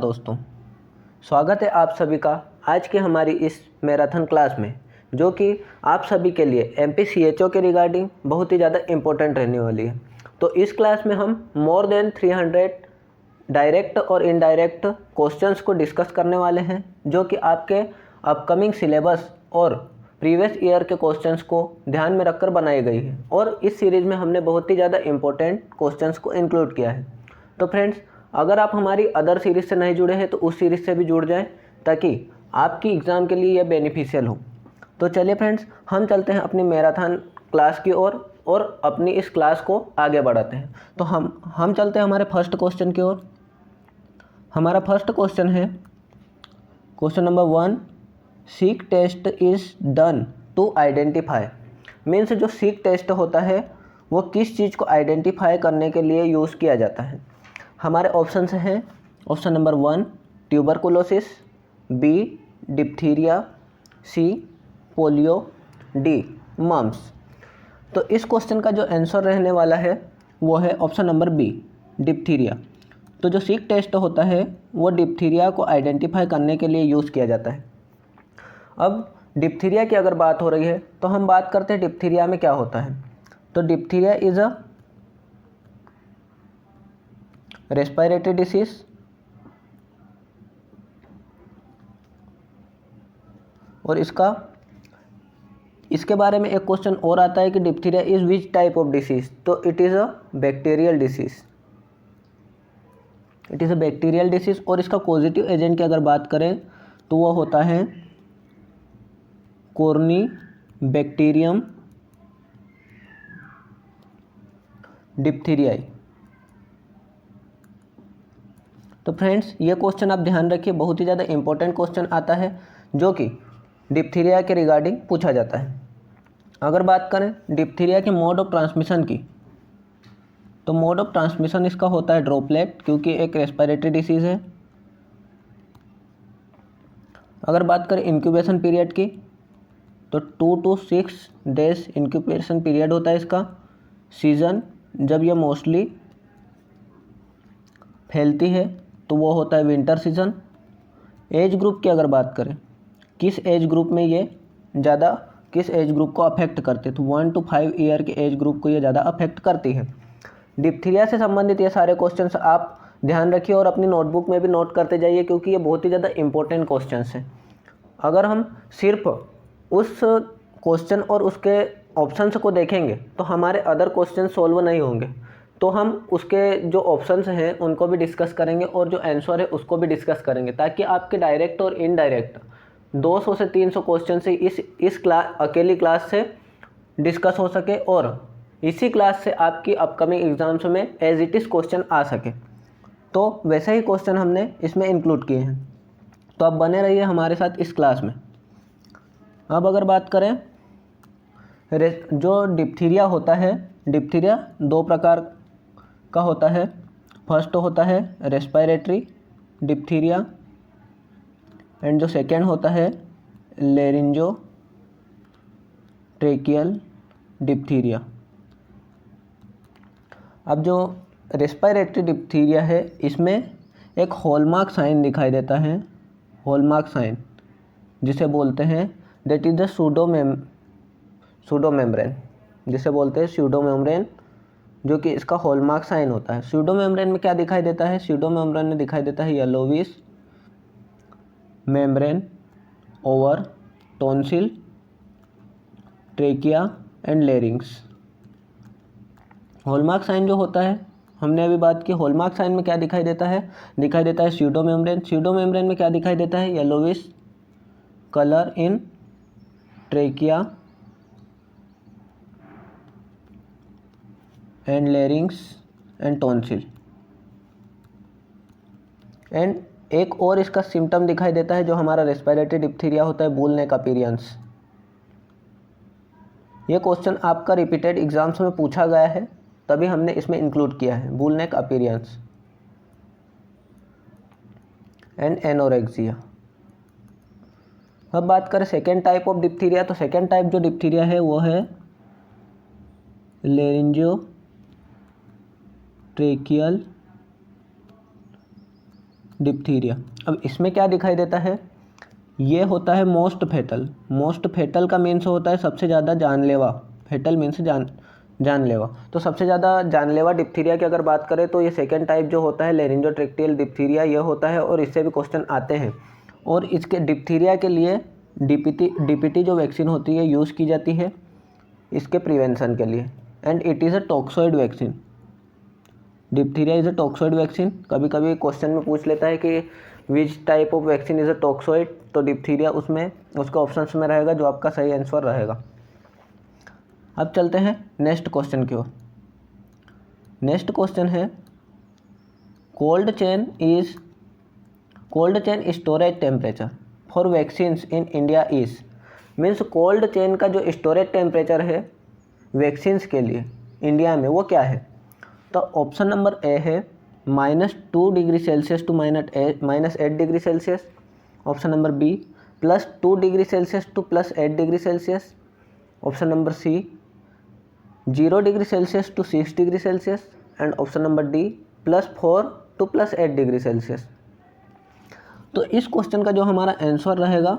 दोस्तों, स्वागत है आप सभी का आज की हमारी इस मैराथन क्लास में, जो कि आप सभी के लिए MPCHO के रिगार्डिंग बहुत ही ज़्यादा इम्पोर्टेंट रहने वाली है। तो इस क्लास में हम मोर देन 300 डायरेक्ट और इनडायरेक्ट क्वेश्चंस को डिस्कस करने वाले हैं, जो कि आपके अपकमिंग सिलेबस और प्रीवियस ईयर के क्वेश्चंस को ध्यान में रखकर बनाई गई है। और इस सीरीज़ में हमने बहुत ही ज़्यादा इम्पोर्टेंट क्वेश्चंस को इंक्लूड किया है। तो फ्रेंड्स, अगर आप हमारी अदर सीरीज़ से नहीं जुड़े हैं तो उस सीरीज़ से भी जुड़ जाएं, ताकि आपकी एग्ज़ाम के लिए यह बेनिफिशियल हो। तो चलिए फ्रेंड्स, हम चलते हैं अपनी मैराथन क्लास की ओर और अपनी इस क्लास को आगे बढ़ाते हैं। तो हम चलते हैं हमारे फर्स्ट क्वेश्चन की ओर। हमारा फर्स्ट क्वेश्चन है question number 1, Schick test is done to identify. Means जो सीक टेस्ट होता है वो किस चीज़ को आइडेंटिफाई करने के लिए यूज़ किया जाता है। हमारे ऑप्शंस हैं, option number 1 tuberculosis, B diphtheria, C polio, D mumps. तो इस क्वेश्चन का जो आंसर रहने वाला है वो है ऑप्शन नंबर B डिप्थीरिया। तो जो सीक टेस्ट होता है वो डिप्थीरिया को आइडेंटिफाई करने के लिए यूज़ किया जाता है। अब डिप्थीरिया की अगर बात हो रही है तो हम बात करते हैं डिप्थीरिया में क्या होता है। तो diphtheria is a respiratory disease और इसके बारे में एक क्वेश्चन और आता है कि diphtheria is which type of disease. तो it is a bacterial disease, it is a bacterial disease. और इसका पॉजिटिव एजेंट की अगर बात करें तो वो होता है कोर्नी बैक्टीरियम डिप्थीरियाई। तो फ्रेंड्स, ये क्वेश्चन आप ध्यान रखिए, बहुत ही ज़्यादा इंपॉर्टेंट क्वेश्चन आता है जो कि डिप्थीरिया के रिगार्डिंग पूछा जाता है। अगर बात करें डिप्थीरिया के मोड ऑफ ट्रांसमिशन की, तो मोड ऑफ ट्रांसमिशन इसका होता है ड्रॉपलेट, क्योंकि एक रेस्पिरेटरी डिसीज़ है। अगर बात करें इंक्यूबेशन पीरियड की, तो 2 to 6 डेज इंक्यूबेशन पीरियड होता है इसका। सीज़न जब यह मोस्टली फैलती है तो वो होता है विंटर सीज़न। एज ग्रुप की अगर बात करें, किस एज ग्रुप में ये ज़्यादा किस एज ग्रुप को अफेक्ट करते, तो 1 to 5 ईयर के एज ग्रुप को ये ज़्यादा अफेक्ट करती है। डिप्थीरिया से संबंधित ये सारे क्वेश्चंस आप ध्यान रखिए और अपनी नोटबुक में भी नोट करते जाइए, क्योंकि ये बहुत ही ज़्यादा इंपॉर्टेंट क्वेश्चंस हैं। अगर हम सिर्फ उस क्वेश्चन और उसके ऑप्शंस को देखेंगे तो हमारे अदर क्वेश्चन सॉल्व नहीं होंगे। तो हम उसके जो ऑप्शंस हैं उनको भी डिस्कस करेंगे और जो आंसर है उसको भी डिस्कस करेंगे, ताकि आपके डायरेक्ट और इनडायरेक्ट 200 से 300 क्वेश्चन से इस अकेली क्लास से डिस्कस हो सके और इसी क्लास से आपकी अपकमिंग एग्जाम्स में एज इट इज़ क्वेश्चन आ सके। तो वैसे ही क्वेश्चन हमने इसमें इंक्लूड किए हैं। तो आप बने रहिए हमारे साथ इस क्लास में। अब अगर बात करें जो डिप्थीरिया होता है, डिप्थीरिया 2 प्रकार का होता है। फर्स्ट होता है रेस्पिरेटरी डिप्थीरिया एंड जो सेकेंड होता है लेरिंजो ट्रेकियल डिप्थीरिया। अब जो रेस्पिरेटरी डिप्थीरिया है इसमें एक हॉलमार्क साइन दिखाई देता है, हॉलमार्क साइन जिसे बोलते हैं दैट इज़ द सूडोमेम्ब्रेन, जिसे बोलते हैं सूडोमेम्ब्रेन, जो कि इसका हॉलमार्क साइन होता है। सूडोमेम्ब्रेन में क्या दिखाई देता है, सूडोमेम्ब्रेन में दिखाई देता है yellowish membrane over tonsil trachea and larynx. Hallmark sign जो होता है, हमने अभी बात की, हॉलमार्क साइन में क्या दिखाई देता है, सूडोमेम्ब्रेन। सूडोमेम्ब्रेन में क्या दिखाई देता है, yellowish colour in trachea and larynx and tonsil. And एक और इसका सिम्टम दिखाई देता है जो हमारा रेस्पिरेटरी डिप्थीरिया होता है, बुल नेक अपीयरेंस। ये क्वेश्चन आपका रिपीटेड एग्जाम्स में पूछा गया है, तभी हमने इसमें इंक्लूड किया है, bull neck appearance and anorexia. अब बात करें सेकेंड टाइप ऑफ डिप्थीरिया, तो सेकेंड टाइप जो डिप्थीरिया है वो है लेरिंजियो ट्रेकियल डिप्थीरिया। अब इसमें क्या दिखाई देता है, ये होता है मोस्ट फेटल। मोस्ट फेटल का मीन्स होता है सबसे ज़्यादा जानलेवा। फेटल मीन्स जानलेवा। तो सबसे ज़्यादा जानलेवा डिप्थीरिया की अगर बात करें तो ये सेकेंड टाइप जो होता है लेरिंजोट्रैक्टियल डिप्थीरिया ये होता है, और इससे भी क्वेश्चन आते हैं। और इसके डिप्थीरिया के लिए डीपीटी जो वैक्सीन होती है यूज़ की जाती है इसके प्रिवेंशन के लिए, and it is a toxoid vaccine. Diphtheria is a toxoid vaccine. कभी कभी क्वेश्चन में पूछ लेता है कि विच type of vaccine is a toxoid, तो डिप्थीरिया उसमें उसके ऑप्शंस में रहेगा, जो आपका सही आंसर रहेगा। अब चलते हैं नेक्स्ट क्वेश्चन की ओर। नेक्स्ट क्वेश्चन है cold chain storage temperature for vaccines in India is. Means cold chain का जो स्टोरेज टेम्परेचर है वैक्सीन्स के लिए इंडिया में वो क्या है। तो ऑप्शन नंबर ए है -2 degree Celsius to -8 degree Celsius. Option number B +2 degree Celsius to +8 degree Celsius. Option number C 0 degree Celsius to 6 degree Celsius. And option number D +4 to +8 degree Celsius. तो इस question का जो हमारा answer रहेगा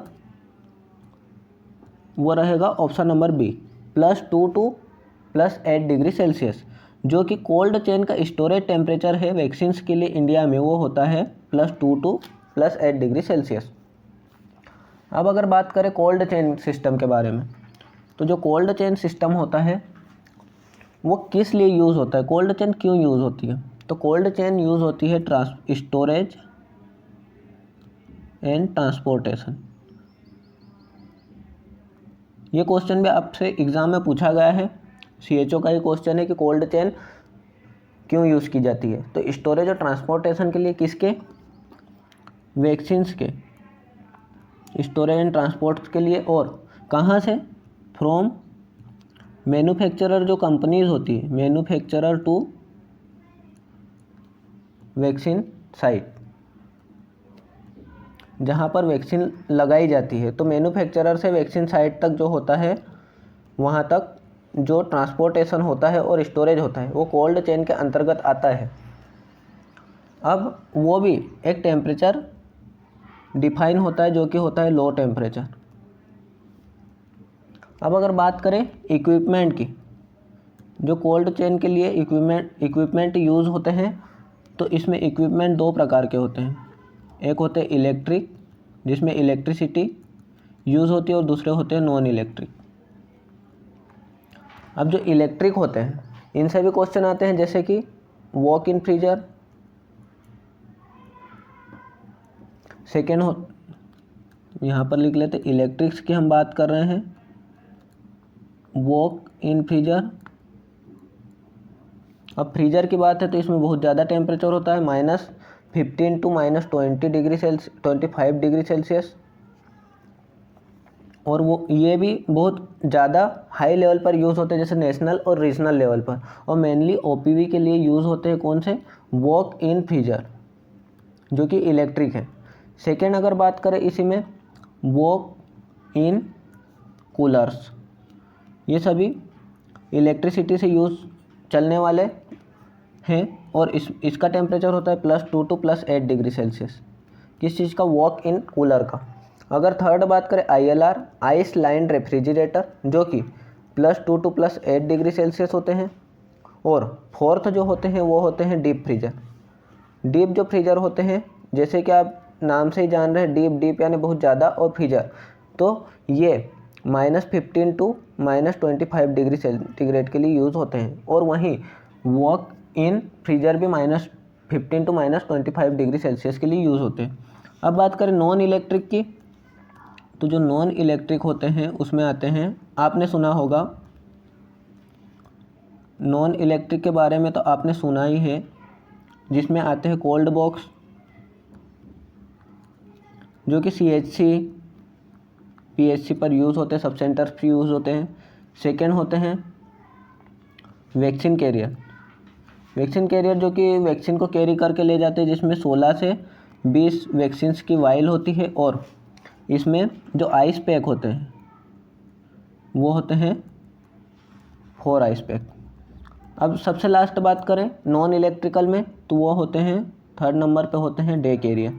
वो रहेगा option number B +2 to +8 degree Celsius, जो कि कोल्ड चेन का स्टोरेज टेम्परेचर है वैक्सीन्स के लिए इंडिया में वो होता है +2 टू +8 डिग्री सेल्सियस। अब अगर बात करें कोल्ड चेन सिस्टम के बारे में, तो जो कोल्ड चेन सिस्टम होता है वो किस लिए यूज़ होता है, कोल्ड चेन क्यों यूज़ होती है। तो कोल्ड चेन यूज़ होती है स्टोरेज एंड ट्रांसपोर्टेशन। ये क्वेश्चन भी आपसे एग्ज़ाम में पूछा गया है, CHO का ही क्वेश्चन है कि कोल्ड चेन क्यों यूज़ की जाती है। तो स्टोरेज और ट्रांसपोर्टेशन के लिए किसके, वैक्सीन्स के स्टोरेज एंड ट्रांसपोर्ट के लिए। और कहाँ से, फ्रॉम मैन्युफैक्चरर, जो कंपनीज होती है मैन्युफैक्चरर टू वैक्सीन साइट, जहाँ पर वैक्सीन लगाई जाती है। तो मैन्युफैक्चरर से वैक्सीन साइट तक जो होता है वहाँ तक जो ट्रांसपोर्टेशन होता है और स्टोरेज होता है वो कोल्ड चेन के अंतर्गत आता है। अब वो भी एक टेम्परेचर डिफाइन होता है जो कि होता है लो टेम्परेचर। अब अगर बात करें इक्विपमेंट की, जो कोल्ड चेन के लिए इक्विपमेंट यूज़ होते हैं, तो इसमें इक्विपमेंट दो प्रकार के होते हैं। एक होते हैं इलेक्ट्रिक, जिसमें इलेक्ट्रिसिटी यूज़ होती है, और दूसरे होते हैं नॉन इलेक्ट्रिक। अब जो इलेक्ट्रिक होते हैं इनसे भी क्वेश्चन आते हैं, जैसे कि वॉक इन फ्रीजर। सेकेंड हो, यहाँ पर लिख लेते इलेक्ट्रिक्स की हम बात कर रहे हैं, वॉक इन फ्रीजर। अब फ्रीजर की बात है तो इसमें बहुत ज़्यादा टेम्परेचर होता है, -15 टू -25 डिग्री सेल्सियस। और वो ये भी बहुत ज़्यादा हाई लेवल पर यूज़ होते हैं, जैसे नेशनल और रीजनल लेवल पर। और मेनली OPV के लिए यूज़ होते हैं कौन से, वॉक इन फ्रीजर, जो कि इलेक्ट्रिक है। सेकेंड अगर बात करें इसी में, वॉक इन कूलर्स, ये सभी इलेक्ट्रिसिटी से यूज़ चलने वाले हैं, और इसका टेम्परेचर होता है +2 टू +8 डिग्री सेल्सियस। किस चीज़ का, वॉक इन कूलर का। अगर थर्ड बात करें ILR, आइस लाइन रेफ्रिजरेटर, जो कि +2 टू +8 डिग्री सेल्सियस होते हैं। और फोर्थ जो होते हैं वो होते हैं डीप फ्रीजर। डीप जो फ्रीजर होते हैं, जैसे कि आप नाम से ही जान रहे हैं, डीप यानी बहुत ज़्यादा, और फ्रीजर, तो ये -15 टू -25 डिग्री सेंटीग्रेड के लिए यूज़ होते हैं। और वहीं वॉक इन फ्रीजर भी -15 टू -25 डिग्री सेल्सियस के लिए यूज़ होते हैं। अब बात करें नॉन इलेक्ट्रिक की, तो जो नॉन इलेक्ट्रिक होते हैं उसमें आते हैं, आपने सुना होगा नॉन इलेक्ट्रिक के बारे में, तो आपने सुना ही है, जिसमें आते हैं कोल्ड बॉक्स, जो कि CHC PHC पर यूज़ होते हैं, सब सेंटर्स पर यूज़ होते हैं। सेकेंड होते हैं वैक्सीन कैरियर। वैक्सीन कैरियर जो कि वैक्सीन को कैरी करके ले जाते हैं, जिसमें 16 से 20 वैक्सीन्स की वाइल होती है, और इसमें जो आइस पैक होते हैं वो होते हैं 4 आइस पैक। अब सबसे लास्ट बात करें नॉन इलेक्ट्रिकल में, तो वो होते हैं थर्ड नंबर पे होते हैं डे कैरियर,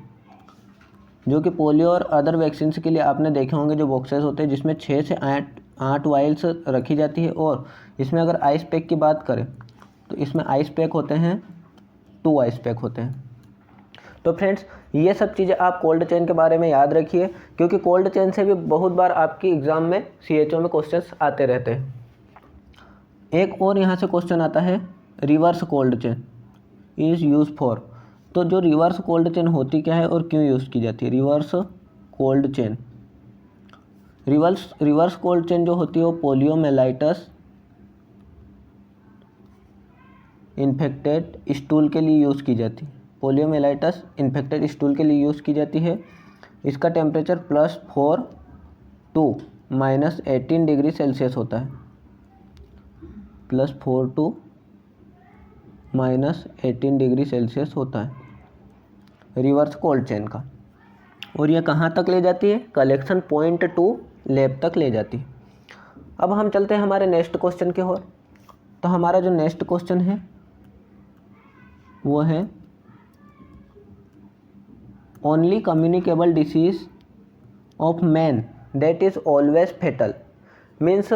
जो कि पोलियो और अदर वैक्सीन के लिए आपने देखे होंगे जो बॉक्सेस होते हैं जिसमें 6 से 8 वाइल्स रखी जाती है। और इसमें अगर आइस पैक की बात करें तो इसमें आइस पैक होते हैं 2 आइस पैक होते हैं। तो फ्रेंड्स ये सब चीज़ें आप कोल्ड चेन के बारे में याद रखिए, क्योंकि कोल्ड चेन से भी बहुत बार आपकी एग्ज़ाम में CHO में क्वेश्चंस आते रहते हैं। एक और यहाँ से क्वेश्चन आता है, reverse cold chain is use for. तो जो रिवर्स कोल्ड चेन होती क्या है और क्यों यूज़ की जाती है? Reverse cold chain, reverse cold chain जो होती है वो पोलियोमेलाइटिस इन्फेक्टेड स्टूल के लिए यूज़ की जाती है। पोलियोमेलाइटिस इन्फेक्टेड स्टूल के लिए यूज़ की जाती है। इसका टेम्परेचर +4 to -18 डिग्री सेल्सियस होता है, +4 to -18 डिग्री सेल्सियस होता है रिवर्स कोल्ड चेन का। और ये कहाँ तक ले जाती है? कलेक्शन पॉइंट टू लैब तक ले जाती है। अब हम चलते हैं हमारे नेक्स्ट क्वेश्चन की ओर। तो हमारा जो नेक्स्ट क्वेश्चन है वो है only communicable disease of man that is always fatal. Means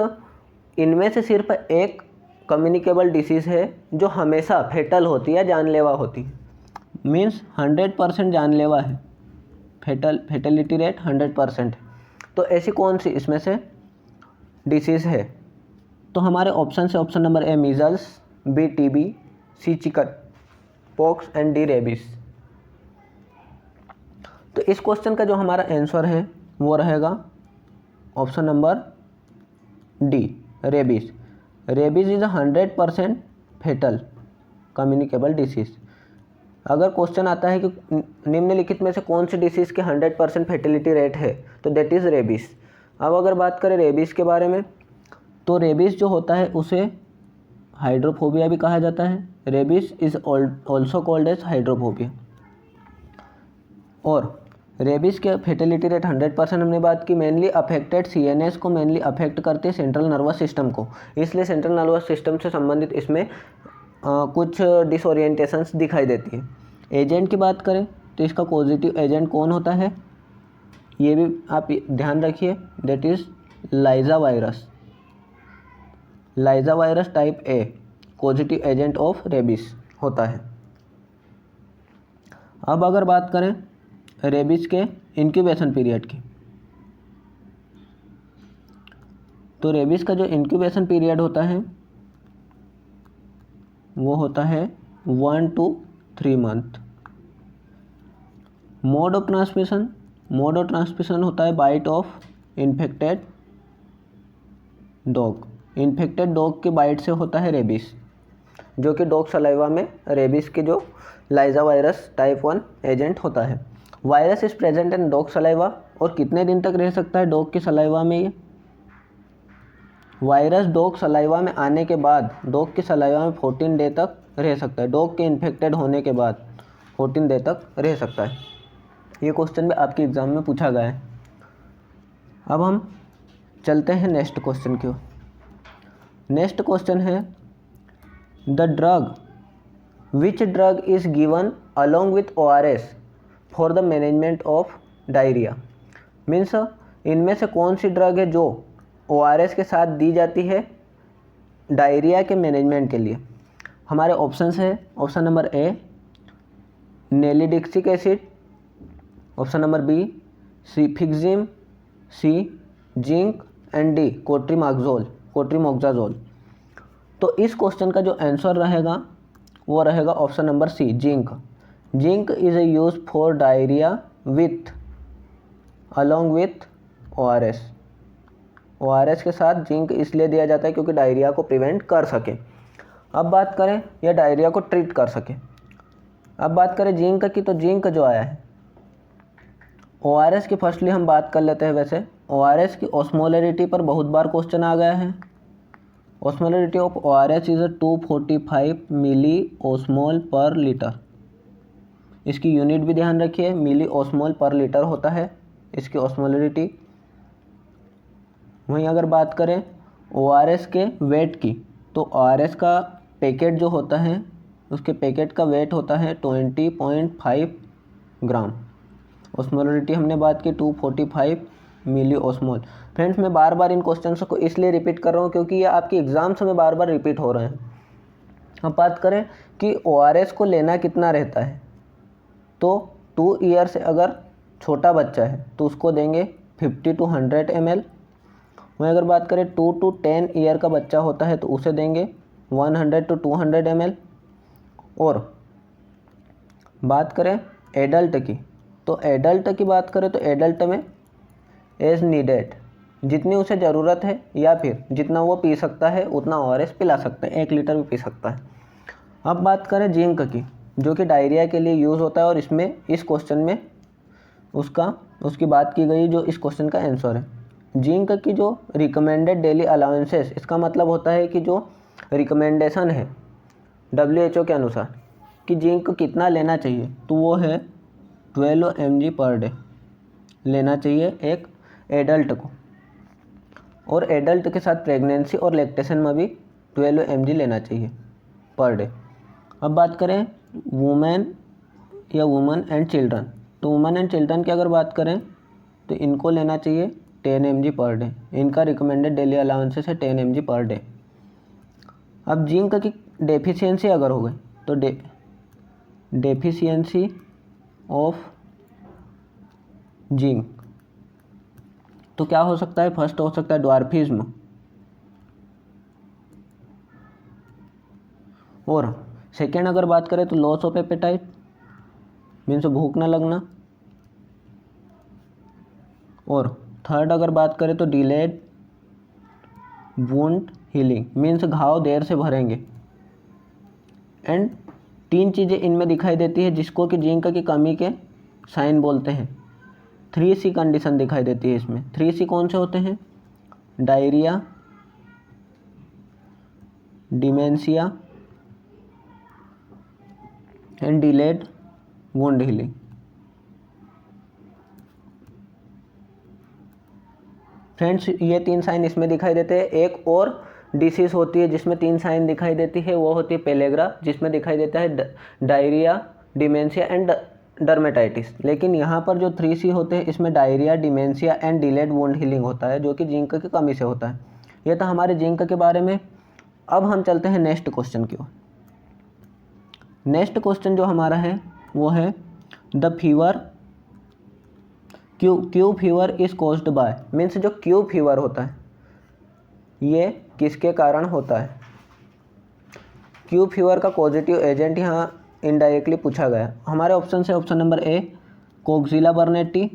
इनमें से सिर्फ एक कम्युनिकेबल डिसीज़ है जो हमेशा फेटल होती है, जानलेवा होती है। मीन्स 100% जानलेवा है, फेटलिटी रेट 100%। तो ऐसी कौन सी इसमें से डिसीज़ है? तो हमारे ऑप्शन से option number A measles, B TB, C chicken pox and D rabies. तो इस क्वेश्चन का जो हमारा आंसर है वो रहेगा option number D, rabies. Rabies is 100% fatal communicable disease. अगर क्वेश्चन आता है कि निम्नलिखित में से कौन सी डिसीज़ के 100% फेटिलिटी रेट है, तो दैट इज़ रेबीज़। अब अगर बात करें रेबीज़ के बारे में, तो रेबीज़ जो होता है उसे हाइड्रोफोबिया भी कहा जाता है। Rabies is also called as hydrophobia. और रेबीज़ के फेटिलिटी रेट 100% हमने बात की। मेनली अफेक्टेड CNS को मेनली अफेक्ट करती है, सेंट्रल नर्वस सिस्टम को, इसलिए सेंट्रल नर्वस सिस्टम से संबंधित इसमें कुछ डिसओरिएंटेशंस दिखाई देती है। एजेंट की बात करें तो इसका पॉजिटिव एजेंट कौन होता है, ये भी आप ध्यान रखिए, that is lyssa virus. Lyssa virus type A positive agent of rabies होता है। अब अगर बात करें रेबीज़ के इंक्यूबेशन पीरियड की, तो रेबीज़ का जो इंक्यूबेशन पीरियड होता है वो होता है 1 to 3 month. Mode of transmission होता है bite of infected dog. Infected dog के बाइट से होता है रेबीज़, जो कि डॉग सलाइवा में रेबीज़ के जो लाइजा वायरस टाइप 1 एजेंट होता है। Virus is present in dog saliva, और कितने दिन तक रह सकता है डॉग के सलाइवा में? ये वायरस डॉग सलाइवा में आने के बाद डॉग के सलाइवा में 14 डे तक रह सकता है। डॉग के इन्फेक्टेड होने के बाद 14 डे तक रह सकता है। ये क्वेश्चन भी आपके एग्ज़ाम में पूछा गया है। अब हम चलते हैं नेक्स्ट क्वेश्चन की ओर। नेक्स्ट क्वेश्चन है the drug which drug is given along with ORS for the management of diarrhoea. Means इनमें से कौन सी ड्रग है जो ORS के साथ दी जाती है डायरिया के मैनेजमेंट के लिए? हमारे ऑप्शंस है option number A nalidixic acid, option number B cefixime, C zinc and D cotrimoxazole. तो इस क्वेश्चन का जो आंसर रहेगा वो रहेगा option number C, zinc. Zinc is a use for diarrhoea with along with ORS। ORS के साथ zinc इसलिए दिया जाता है क्योंकि डायरिया को प्रिवेंट कर सके। अब बात करें या डायरिया को ट्रीट कर सके। अब बात करें जिंक की, तो जिंक जो आया है ORS की फर्स्टली हम बात कर लेते हैं। वैसे ORS की ऑस्मोलरिटी पर बहुत बार क्वेश्चन आ गया है। ऑस्मोलरिटी ऑफ ORS इज़ 245 मिली ओस्मोल पर लीटर। इसकी यूनिट भी ध्यान रखिए, मिली ओस्मोल पर लीटर होता है इसकी ऑस्मोलरिटी। वहीं अगर बात करें ORS के वेट की, तो ORS का पैकेट जो होता है उसके पैकेट का वेट होता है 20.5 ग्राम। ऑस्मोलरिटी हमने बात की 245 मिली ऑस्मोल। फ्रेंड्स, मैं बार बार इन क्वेश्चंस को इसलिए रिपीट कर रहा हूँ क्योंकि ये आपके एग्जाम्स में बार बार रिपीट हो रहे हैं। अब बात करें कि ORS को लेना कितना रहता है, तो 2 ईयर से अगर छोटा बच्चा है तो उसको देंगे 50 to 100 ml। वहीं अगर बात करें 2 to 10 ईयर का बच्चा होता है तो उसे देंगे 100 to 200 ml। और बात करें एडल्ट की, तो एडल्ट की बात करें तो एडल्ट में एज नीडेड, जितनी उसे ज़रूरत है या फिर जितना वो पी सकता है उतना ORS पिला सकते हैं, 1 लीटर भी पी सकता है। अब बात करें जिंक की, जो कि डायरिया के लिए यूज़ होता है और इसमें इस क्वेश्चन में उसकी बात की गई जो इस क्वेश्चन का आंसर है। जिंक की जो रिकमेंडेड डेली अलाउंसेस, इसका मतलब होता है कि जो रिकमेंडेशन है WHO के अनुसार कि जिंक कितना लेना चाहिए, तो वो है 12 mg पर डे लेना चाहिए एक एडल्ट को। और एडल्ट के साथ प्रेगनेंसी और लैक्टेशन में भी 12 mg लेना चाहिए पर डे। अब बात करें वुमेन एंड चिल्ड्रन, तो वुमेन एंड चिल्ड्रन की अगर बात करें तो इनको लेना चाहिए 10 mg पर डे। इनका रिकमेंडेड डेली अलाउंसेस है 10 mg पर डे। अब जिंक की डेफिशिएंसी अगर हो गई तो डेफिशिएंसी ऑफ जिंक तो क्या हो सकता है, फर्स्ट हो सकता है ड्वार्फिज्म, और सेकेंड अगर बात करें तो लॉस ऑफ एपेटाइट मीन्स भूख न लगना, और थर्ड अगर बात करें तो डिलेड वुंड हीलिंग मीन्स घाव देर से भरेंगे। एंड 3 चीज़ें इनमें दिखाई देती है जिसको कि जिंक की कमी के साइन बोलते हैं। 3C कंडीशन दिखाई देती है इसमें। 3C कौन से होते हैं, diarrhoea, dementia and delayed wound healing. Friends, ये 3 साइन इसमें दिखाई देते हैं। एक और डिसीज़ होती है जिसमें 3 साइन दिखाई देती है, वो होती है पेलेग्रा, जिसमें दिखाई देता है डायरिया, डिमेंशिया एंड डर्मेटाइटिस। लेकिन यहाँ पर जो 3C होते हैं इसमें diarrhoea, dementia and delayed wound healing होता है, जो कि जिंक की कमी से होता है। ये था हमारे जिंक के बारे में। अब हम चलते हैं नेक्स्ट क्वेश्चन की ओर। नेक्स्ट क्वेश्चन जो हमारा है वो है the fever Q fever is caused by means जो क्यू फीवर होता है ये किसके कारण होता है। क्यू फीवर का पॉजिटिव एजेंट यहाँ इनडायरेक्टली पूछा गया। हमारे ऑप्शन से ऑप्शन नंबर ए कोक्सिला बर्नेटी,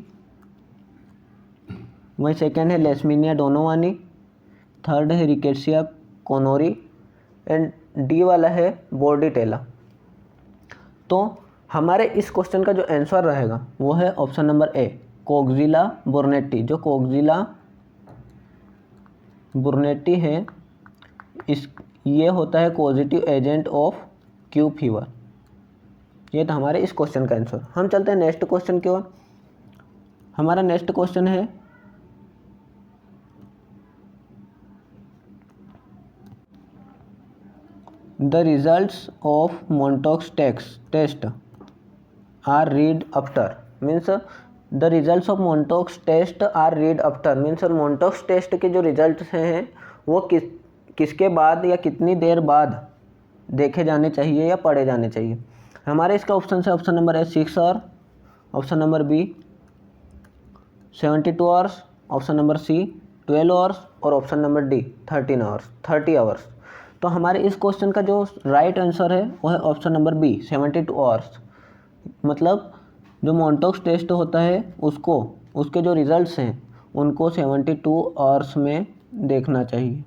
वही सेकेंड है लेशमीनिया डोनोवानी, थर्ड है रिकेट्सिया कोनोरी एंड डी वाला है बोर्डिटेला। तो हमारे इस क्वेश्चन का जो आंसर रहेगा वो है ऑप्शन नंबर ए कोक्सिला बर्नेटी। जो कोक्सिला बर्नेटी है ये होता है positive agent of Q fever. ये था हमारे इस क्वेश्चन का आंसर। हम चलते हैं नेक्स्ट क्वेश्चन की ओर। हमारा नेक्स्ट क्वेश्चन है the results of Mantoux test are read after means the results of Mantoux test are read after means Mantoux test के जो रिजल्ट्स हैं वो किसके बाद या कितनी देर बाद देखे जाने चाहिए या पढ़े जाने चाहिए। हमारे इसका ऑप्शन से option number A 6 hour, option number B 72 hours, option number C 12 hours और ऑप्शन नंबर डी 30 आवर्स। तो हमारे इस क्वेश्चन का जो राइट आंसर है वो है ऑप्शन नंबर बी 72 आवर्स। मतलब जो मोंटोक्स टेस्ट होता है उसके जो रिजल्ट्स हैं उनको 72 आवर्स में देखना चाहिए।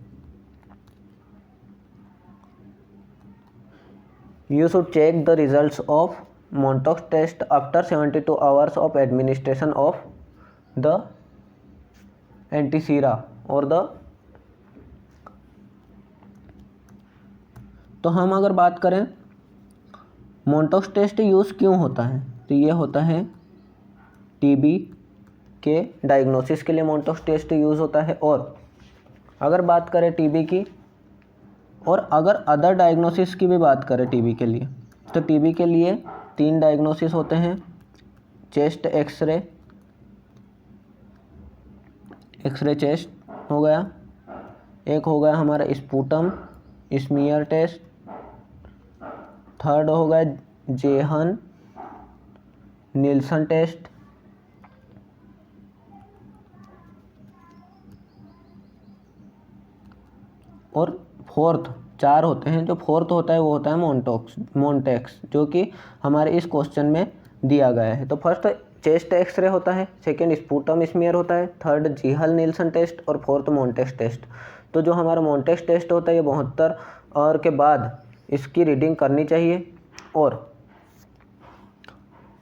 You should check the results of Montauk test after 72 hours of administration of the antisera or the। तो हम अगर बात करें मोंटोक्स टेस्ट यूज़ क्यों होता है, तो ये होता है टीबी के डायग्नोसिस के लिए मोंटोक्स टेस्ट यूज़ होता है। और अगर बात करें टीबी की और अगर अदर डायग्नोसिस की भी बात करें टीबी के लिए तो टीबी के लिए 3 डायग्नोसिस होते हैं। चेस्ट एक्सरे चेस्ट हो गया, एक हो गया हमारा स्पूटम स्मीयर टेस्ट, थर्ड हो गया जेहन नील्सन टेस्ट, और फोर्थ 4 होते हैं। जो फोर्थ होता है वो होता है मोन्टेक्स, जो कि हमारे इस क्वेश्चन में दिया गया है। तो फर्स्ट चेस्ट एक्सरे होता है, सेकंड स्पूटम स्मीयर होता है, थर्ड जीहल नील्सन टेस्ट और फोर्थ मोन्टेक्स टेस्ट। तो जो हमारा मोन्टेक्स टेस्ट होता है ये 72 आवर के बाद इसकी रीडिंग करनी चाहिए। और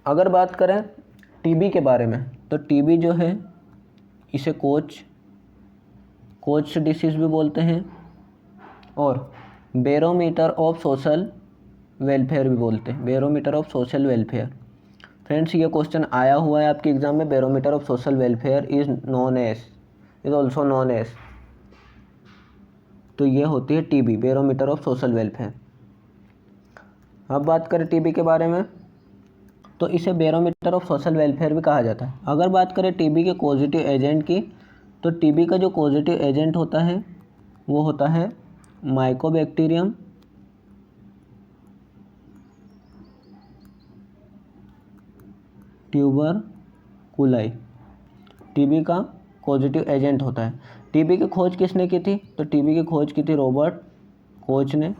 अगर बात करें टीबी के बारे में, तो टीबी जो है इसे कोच डिसीज़ भी बोलते हैं और बैरोमीटर ऑफ सोशल वेलफेयर भी बोलते हैं, barometer of social welfare. Friends, ये क्वेश्चन आया हुआ है आपके एग्जाम में, barometer of social welfare is also known as. तो ये होती है TB, barometer of social welfare. अब बात करें टीबी के बारे में, तो इसे बैरोमीटर ऑफ सोशल वेलफेयर भी कहा जाता है। अगर बात करें टीबी के पॉजिटिव एजेंट की, तो टीबी का जो पॉजिटिव एजेंट होता है वो होता है माइकोबैक्टीरियम ट्यूबरकुलाई। टीबी का पॉजिटिव एजेंट होता है। टीबी की खोज किसने की थी? तो टीबी की खोज की थी रॉबर्ट कोच ने,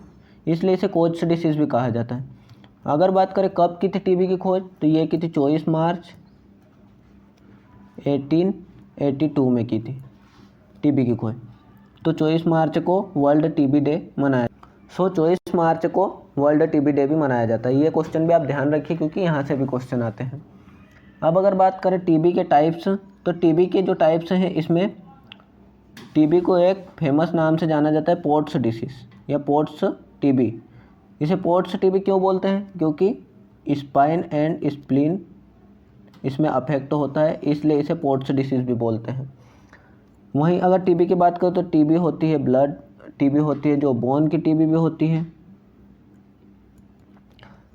इसलिए इसे कोच डिसीज़ भी कहा जाता है। अगर बात करें कब की थी टीबी की खोज, तो ये की थी 24 मार्च 1882 में की थी टीबी की खोज। तो 24 मार्च को वर्ल्ड टीबी डे मनाया। 24 मार्च को वर्ल्ड टीबी डे भी मनाया जाता है। ये क्वेश्चन भी आप ध्यान रखिए क्योंकि यहाँ से भी क्वेश्चन आते हैं। अब अगर बात करें टीबी के टाइप्स, तो टीबी के जो टाइप्स हैं इसमें टीबी को एक फेमस नाम से जाना जाता है पोट्स डिसीज़ या पोट्स टीबी। इसे पोट्स टीबी क्यों बोलते हैं? क्योंकि स्पाइन एंड स्प्लीन इसमें अफेक्ट होता है, इसलिए इसे पोट्स डिसीज़ भी बोलते हैं। वहीं अगर टीबी की बात करें तो टीबी होती है ब्लड टीबी होती है, जो बोन की टीबी भी होती है।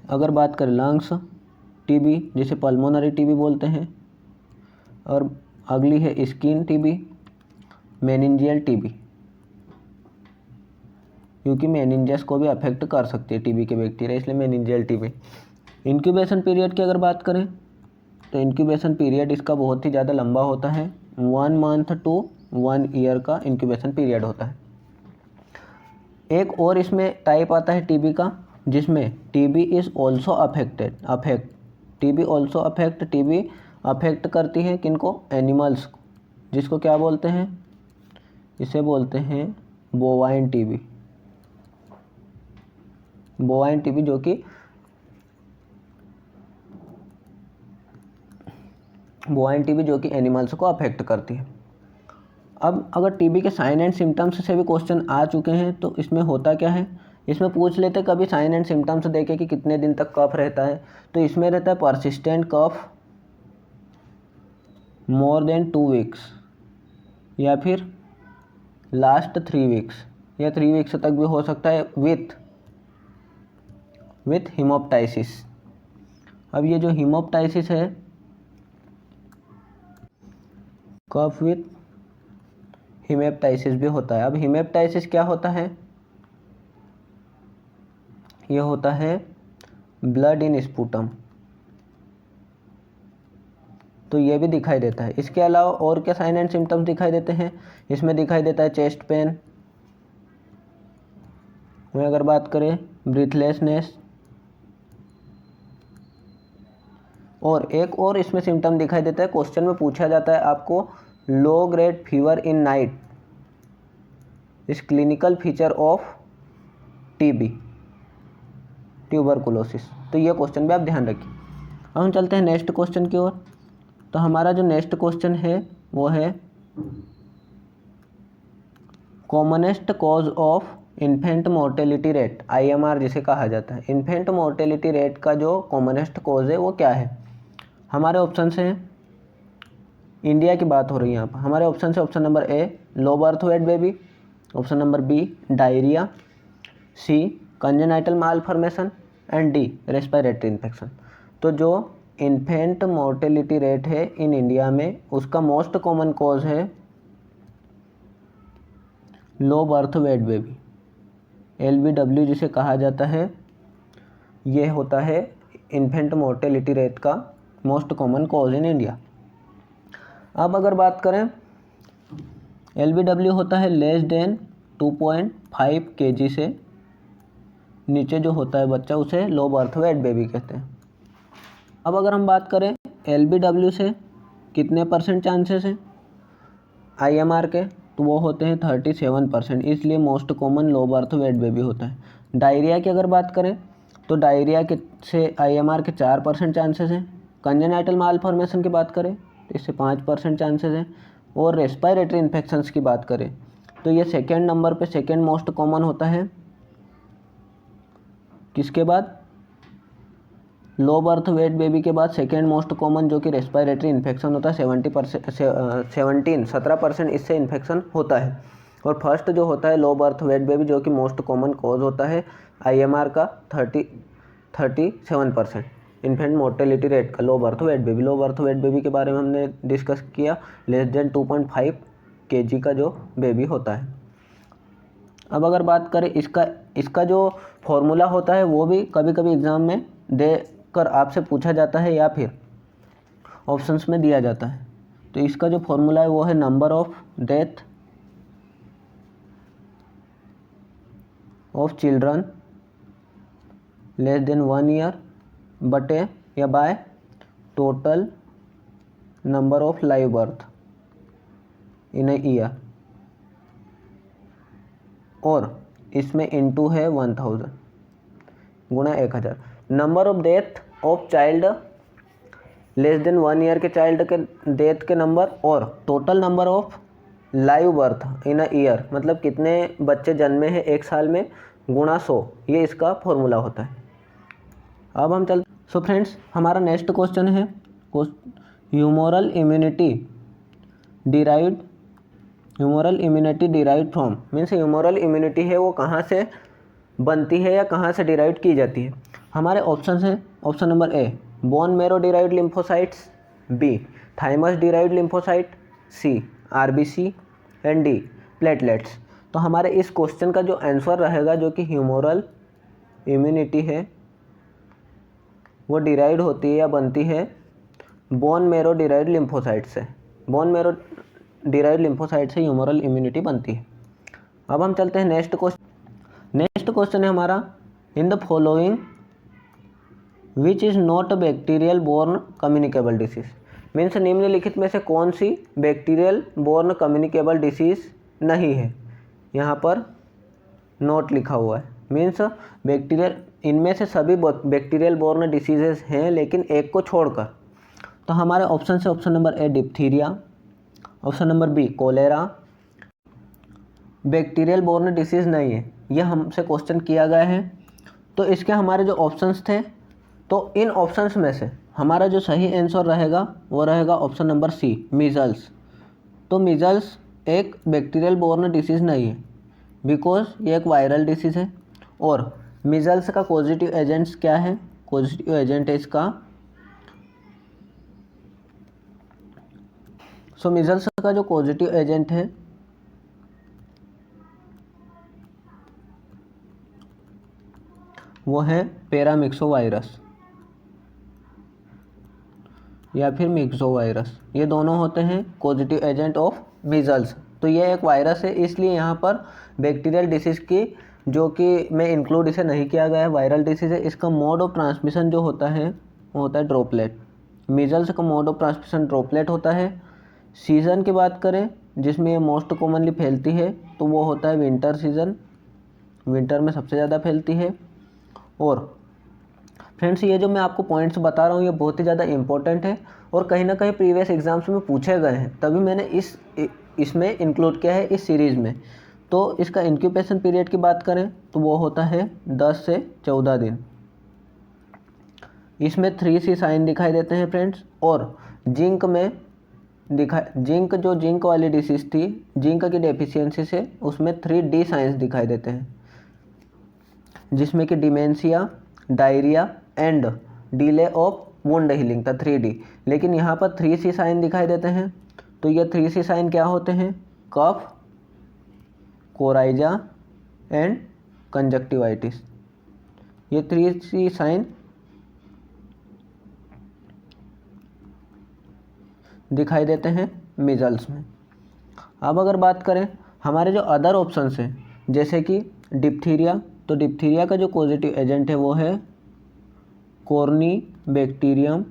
अगर बात करें लंग्स टीबी, जिसे पल्मोनरी टीबी बोलते हैं। और अगली है स्किन टीबी, मेनिंजियल टीबी, क्योंकि मेनिंजस को भी अफेक्ट कर सकती है टीबी के बैक्टीरिया, इसलिए मेनिंजियल टीबी। इंक्यूबेशन पीरियड की अगर बात करें तो इंक्यूबेशन पीरियड इसका बहुत ही ज़्यादा लंबा होता है, 1 मंथ टू 1 ईयर का इंक्यूबेशन पीरियड होता है। एक और इसमें टाइप आता है टीबी का, जिसमें TB is also affect TB affect करती है किनको? एनिमल्स को, जिसको क्या बोलते हैं? इसे बोलते हैं बोवाइन टीबी, जो कि एनिमल्स को अफेक्ट करती है। अब अगर टीबी के साइन एंड सिम्टम्स से भी क्वेश्चन आ चुके हैं, तो इसमें होता क्या है, इसमें पूछ लेते कभी साइन एंड सिम्टम्स देके कि कितने दिन तक कफ रहता है। तो इसमें रहता है परसिस्टेंट कफ मोर देन 2 वीक्स, या फिर लास्ट 3 वीक्स, या 3 वीक्स तक भी हो सकता है विथ हीमोप्टाइसिस। अब ये जो हीमोप्टाइसिस है, कफ विथ हीमेप्टाइसिस भी होता है। अब हीमेप्टाइसिस क्या होता है? ये होता है ब्लड इन स्पूटम, तो ये भी दिखाई देता है। इसके अलावा और क्या साइन एंड सिम्टम्स दिखाई देते हैं? इसमें दिखाई देता है चेस्ट पेन, में अगर बात करें ब्रीथलेसनेस, और एक और इसमें सिम्टम दिखाई देता है, क्वेश्चन में पूछा जाता है आपको, low grade fever in night is clinical feature of TB tuberculosis. तो ये क्वेश्चन भी आप ध्यान रखिए। अब हम चलते हैं नेक्स्ट क्वेश्चन की ओर। तो हमारा जो नेक्स्ट क्वेश्चन है वो है commonest cause of infant mortality rate, IMR जिसे कहा जाता है। इन्फेंट मोर्टेलिटी रेट का जो कॉमनेस्ट कॉज है वो क्या है? हमारे ऑप्शन हैं, इंडिया की बात हो रही है यहाँ पर। हमारे ऑप्शन है, option number A low birth weight baby, option number B diarrhoea, C congenital malformation, and D respiratory infection. तो जो इन्फेंट मोर्टेलिटी रेट है इन इंडिया में उसका मोस्ट कॉमन कॉज है low birth weight baby, LBW जिसे कहा जाता है। ये होता है इन्फेंट मोर्टेलिटी रेट का most common cause in India. अब अगर बात करें LBW होता है लेस देन 2.5 kg से नीचे जो होता है बच्चा उसे लो बर्थ वेट बेबी कहते हैं। अब अगर हम बात करें LBW से कितने % चांसेस हैं IMR के, तो वो होते हैं 37%, इसलिए most common low birth weight baby होता है। डायरिया की अगर बात करें तो डायरिया के से IMR के 4% चांसेस हैं। कंजेनाइटल मालफॉर्मेशन की बात करें तो इससे 5% चांसेस हैं। और रेस्पिरेटरी इन्फेक्शंस की बात करें तो ये सेकेंड नंबर पे सेकेंड मोस्ट कॉमन होता है। किसके बाद? लो बर्थ वेट बेबी के बाद सेकेंड मोस्ट कॉमन जो कि रेस्पिरेटरी इन्फेक्शन होता है 17% इससे इन्फेक्शन होता है। और फर्स्ट जो होता है लो बर्थ वेट बेबी जो कि मोस्ट कॉमन कॉज होता है IMR का 37% इन्फेंट मोर्टेलिटी रेट का low birth weight baby. Low birth weight baby के बारे में हमने डिस्कस किया, लेस देन 2.5 kg का जो बेबी होता है। अब अगर बात करें इसका जो फॉर्मूला होता है वो भी कभी कभी एग्ज़ाम में देकर आपसे पूछा जाता है या फिर ऑप्शंस में दिया जाता है। तो इसका जो फॉर्मूला है वो है number of death of children less than 1 year बटे या by total number of live birth in a year, और इसमें इनटू है 1000 गुणा 1000। Number of death of child less than 1 year के चाइल्ड के डेथ के नंबर और total number of live birth in a year, मतलब कितने बच्चे जन्मे हैं एक साल में, गुणा 100, ये इसका फॉर्मूला होता है। अब हम चलते। सो फ्रेंड्स, हमारा नेक्स्ट क्वेश्चन है humoral immunity derived from, means humoral immunity है वो कहाँ से बनती है या कहाँ से डिराइव की जाती है। हमारे ऑप्शन है, option number A bone marrow derived lymphocytes, B thymus derived lymphocyte, C RBC and D platelets. तो हमारे इस क्वेश्चन का जो आंसर रहेगा जो कि ह्यूमोरल इम्यूनिटी है वो डिराइव्ड होती है या बनती है बोन मैरो डिराइव्ड लिम्फोसाइट से। बोन मैरो डिराइव्ड लिम्फोसाइट से ह्यूमोरल इम्यूनिटी बनती है। अब हम चलते हैं नेक्स्ट क्वेश्चन। नेक्स्ट क्वेश्चन है हमारा in the following which is not bacterial borne communicable disease, means निम्नलिखित में से कौन सी बैक्टीरियल बोर्न कम्युनिकेबल डिसीज नहीं है। यहाँ पर नोट लिखा हुआ है, मीन्स बैक्टीरियल, इनमें से सभी बैक्टीरियल बोर्न डिसीजेस हैं लेकिन एक को छोड़कर। तो हमारे ऑप्शन से option number A diphtheria, option number B cholera, bacterial borne disease नहीं है, यह हमसे क्वेश्चन किया गया है। तो इसके हमारे जो ऑप्शंस थे, तो इन ऑप्शंस में से हमारा जो सही आंसर रहेगा वो रहेगा ऑप्शन नंबर सी मीजल्स। तो मीजल्स एक बैक्टीरियल बोर्न डिसीज़ नहीं है बिकॉज ये एक वायरल डिसीज़ है। और मीजल्स का पॉजिटिव एजेंट्स क्या है? पॉजिटिव एजेंट है इसका, सो मीजल्स का जो पॉजिटिव एजेंट है वो है पैरामिक्सोवायरस या फिर मिक्सोवायरस, ये दोनों होते हैं पॉजिटिव एजेंट ऑफ मीजल्स। तो ये एक वायरस है, इसलिए यहाँ पर बैक्टीरियल डिसीज़ की जो कि मैं इंक्लूड इसे नहीं किया गया है, वायरल डिसीज़ है। इसका मोड ऑफ ट्रांसमिशन जो होता है वो होता है ड्रॉपलेट। मीजल्स का मोड ऑफ ट्रांसमिशन ड्रॉपलेट होता है। सीज़न की बात करें जिसमें ये मोस्ट कॉमनली फैलती है तो वो होता है विंटर सीज़न, विंटर में सबसे ज़्यादा फैलती है। और फ्रेंड्स, ये जो मैं आपको पॉइंट्स बता रहा हूँ ये बहुत ही ज़्यादा इंपॉर्टेंट है और कहीं ना कहीं प्रीवियस एग्जाम्स में पूछे गए हैं, तभी मैंने इसमें इंक्लूड किया है इस सीरीज़ में। तो इसका इंक्यूबेशन पीरियड की बात करें तो वो होता है 10 से 14 दिन। इसमें 3C साइन दिखाई देते हैं फ्रेंड्स। और जिंक में जो जिंक वाली डिसीज़ थी, जिंक की डेफिशिएंसी से उसमें 3D साइंस दिखाई देते हैं जिसमें कि dementia, diarrhoea and delay of wound healing था 3D, लेकिन यहाँ पर 3C साइन दिखाई देते हैं। तो ये 3C साइन क्या होते हैं? कफ, कोराइजा एंड कंजक्टिवाइटिस। ये 3C साइन दिखाई देते हैं मीजल्स में। अब अगर बात करें हमारे जो अदर ऑप्शंस हैं, जैसे कि डिप्थीरिया, तो डिप्थीरिया का जो पॉजिटिव एजेंट है वो है कॉर्निबैक्टीरियम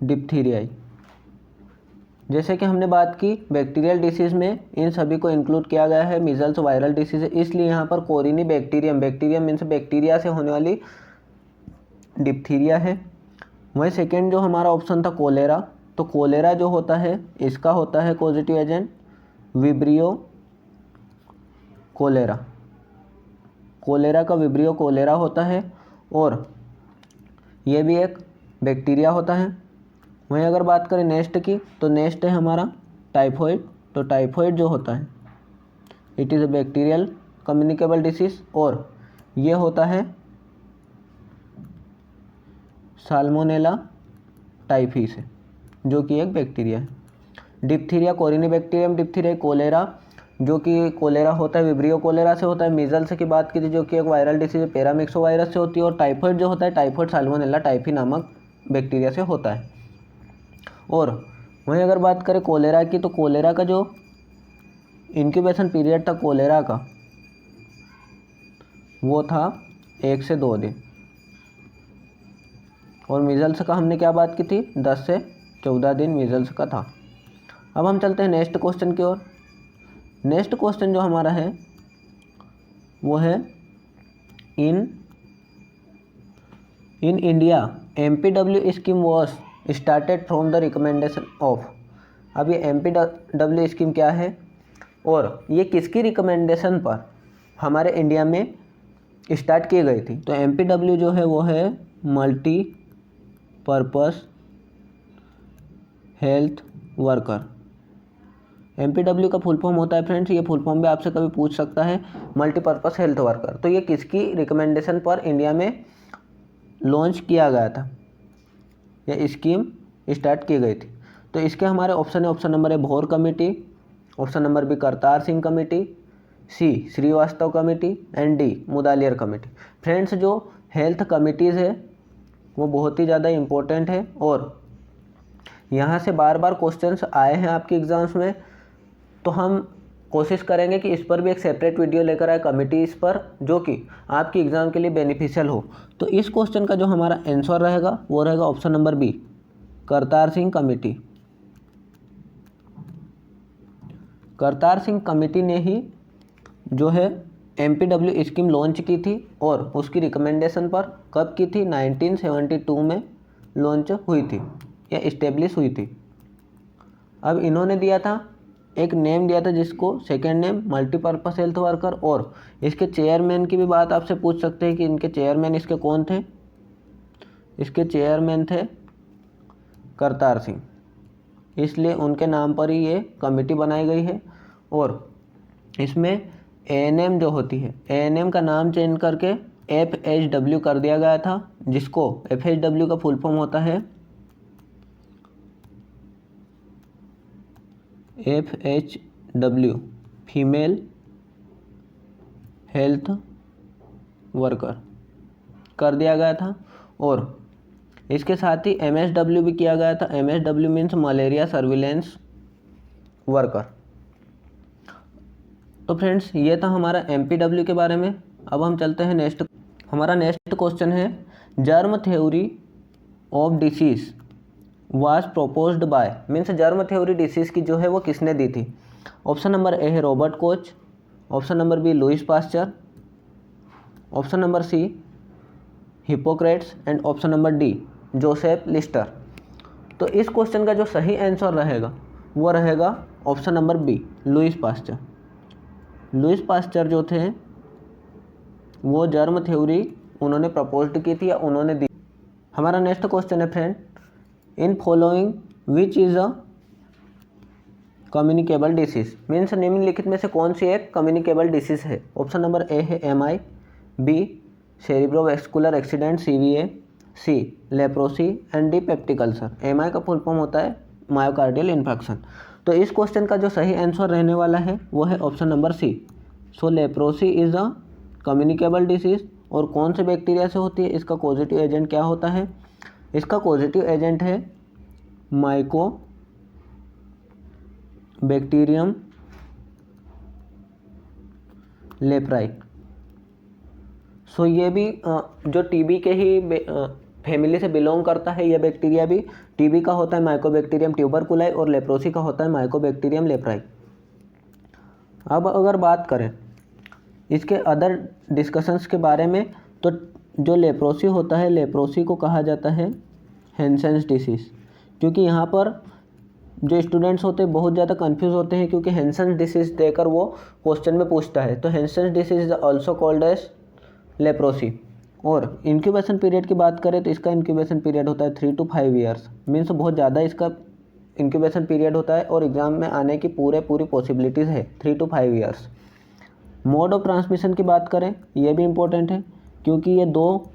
डिप्थीरियाई। जैसे कि हमने बात की बैक्टीरियल डिसीज़ में इन सभी को इंक्लूड किया गया है, मीजल्स वायरल डिसीज़ है, इसलिए यहाँ पर कॉर्निबैक्टीरियम, बैक्टीरियम मीन्स बैक्टीरिया से होने वाली डिप्थीरिया है। वहीं सेकेंड जो हमारा ऑप्शन था कोलेरा, तो कोलेरा जो होता है इसका होता है positive agent vibrio cholera. Cholera का विब्रियो कोलेरा होता है और ये भी एक बैक्टीरिया होता है। वहीं अगर बात करें नेक्स्ट की, तो नेक्स्ट है हमारा टाइफॉइड। तो टाइफॉइड जो होता है it is a bacterial communicable disease और ये होता है साल्मोनेला टाइफी से, जो कि एक बैक्टीरिया है। डिप्थीरिया कॉर्निबैक्टीरियम डिप्थीरिया, कोलेरा जो कि कोलेरा होता है विब्रियो कोलेरा से होता है। मीजल्स की बात की थी जो कि एक वायरल डिसीज पैरामिक्सो वायरस से होती है। और टाइफॉइड जो होता है टाइफॉइड साल्मोनेला टाइफी नामक बैक्टीरिया से होता है। और वहीं अगर बात करें कोलेरा की, तो कोलेरा का जो इंक्यूबेशन पीरियड था कोलेरा का वो था 1 से 2 दिन। और मीजल्स का हमने क्या बात की थी, 10 से 14 दिन मीजल्स का था। अब हम चलते हैं नेक्स्ट क्वेश्चन की ओर। नेक्स्ट क्वेश्चन जो हमारा है वो है in India MPW scheme was started from the recommendation of. अब ये MPW स्कीम क्या है और ये किसकी रिकमेंडेशन पर हमारे इंडिया में स्टार्ट की गई थी? तो MPW जो है वो है multi purpose health worker. MPW का फुल फॉर्म होता है फ्रेंड्स, ये फुल फॉर्म भी आपसे कभी पूछ सकता है, मल्टीपर्पज़ हेल्थ वर्कर। तो ये किसकी रिकमेंडेशन पर इंडिया में लॉन्च किया गया था, यह स्कीम स्टार्ट की गई थी? तो इसके हमारे ऑप्शन है, option number A Bhore committee, option number B Kartar Singh committee, C Srivastava committee and D Mudaliar committee. Friends जो हेल्थ कमिटीज़ है वो बहुत ही ज़्यादा इम्पोर्टेंट है और यहाँ से बार बार क्वेश्चंस आए हैं आपके एग्ज़ाम्स में, तो हम कोशिश करेंगे कि इस पर भी एक सेपरेट वीडियो लेकर आए कमिटीज़ पर, जो कि आपकी एग्ज़ाम के लिए बेनिफिशियल हो। तो इस क्वेश्चन का जो हमारा आंसर रहेगा वो रहेगा option number B Kartar Singh committee. Kartar Singh committee ने ही जो है MPW स्कीम लॉन्च की थी और उसकी रिकमेंडेशन पर कब की थी? 1972 में लॉन्च हुई थी या इस्टेब्लिश हुई थी। अब इन्होंने दिया था एक नेम दिया था जिसको second name multipurpose health worker, और इसके चेयरमैन की भी बात आपसे पूछ सकते हैं कि इनके चेयरमैन इसके कौन थे? इसके चेयरमैन थे करतार सिंह, इसलिए उनके नाम पर ही ये कमेटी बनाई गई है। और इसमें ANM जो होती है, ANM का नाम चेंज करके FHW कर दिया गया था, जिसको FHW का फुल फॉर्म होता है FHW फीमेल हेल्थ वर्कर कर दिया गया था। और इसके साथ ही MSW भी किया गया था। MSW means malaria surveillance worker. तो फ्रेंड्स ये था हमारा MPW के बारे में। अब हम चलते हैं नेक्स्ट। हमारा नेक्स्ट क्वेश्चन है germ theory of disease was proposed by, means germ theory disease की जो है वो किसने दी थी? ऑप्शन नंबर ए है Robert Koch, option number B Louis Pasteur, option number C Hippocrates and option number D Joseph Lister. तो इस question का जो सही आंसर रहेगा वो रहेगा option number B Louis Pasteur. Louis Pasteur जो थे वो जर्म थ्योरी उन्होंने प्रपोज्ड की थी या उन्होंने दी। हमारा नेक्स्ट क्वेश्चन है friend in following which is a communicable disease, means निम्नलिखित में से कौन सी एक कम्युनिकेबल डिसीज़ है? ऑप्शन नंबर ए है MI, B cerebrovascular accident CVA, C leprosy and D peptic ulcer. MI का फुल फॉर्म होता है मायोकार्डियल इन्फेक्शन। तो इस क्वेश्चन का जो सही आंसर रहने वाला है वो है option number C. So leprosy is a communicable disease. और कौन से बैक्टीरिया से होती है, इसका पॉजिटिव एजेंट क्या होता है, इसका पॉजिटिव एजेंट है माइको बैक्टीरियम लेप्राई। सो ये भी जो टीबी के ही फैमिली से बिलोंग करता है, यह बैक्टीरिया भी टीबी का होता है माइकोबैक्टीरियम ट्यूबरकुलाई और लेप्रोसी का होता है माइकोबैक्टीरियम लेप्राई। अब अगर बात करें इसके अदर डिस्कशंस के बारे में, तो जो लेप्रोसी होता है, लेप्रोसी को कहा जाता है हैंसेन्स डिसीज़। क्योंकि यहाँ पर जो स्टूडेंट्स होते हैं बहुत ज़्यादा कंफ्यूज होते हैं, क्योंकि हैंसेन्स डिसीज़ देकर वो क्वेश्चन में पूछता है। तो Hansen's disease is also called as leprosy. और इंक्यूबेशन पीरियड की बात करें तो इसका इंक्यूबेशन पीरियड होता है 3 to 5 ईयर्स। मीन्स बहुत ज़्यादा इसका इंक्यूबेशन पीरियड होता है और एग्ज़ाम में आने की पूरी पॉसिबिलिटीज़ है 3 to 5 years. Mode of transmission की बात करें, ये भी इम्पोर्टेंट है क्योंकि ये दो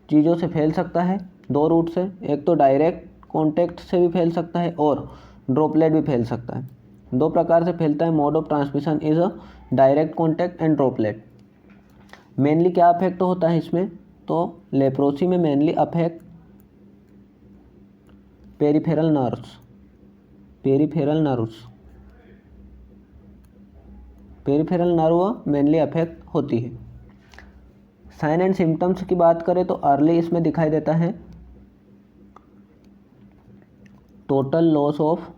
चीज़ों से फैल सकता है, दो रूट से। एक तो डायरेक्ट कॉन्टैक्ट से भी फैल सकता है और ड्रॉपलेट भी फैल सकता है। दो प्रकार से फैलता है। Mode of transmission is a direct contact and droplet. Mainly क्या अफेक्ट होता है इसमें, तो लेप्रोसी में mainly affect peripheral nerves, peripheral nerve mainly affect होती है। साइन एंड सिम्टम्स की बात करें तो अर्ली इसमें दिखाई देता है टोटल लॉस ऑफ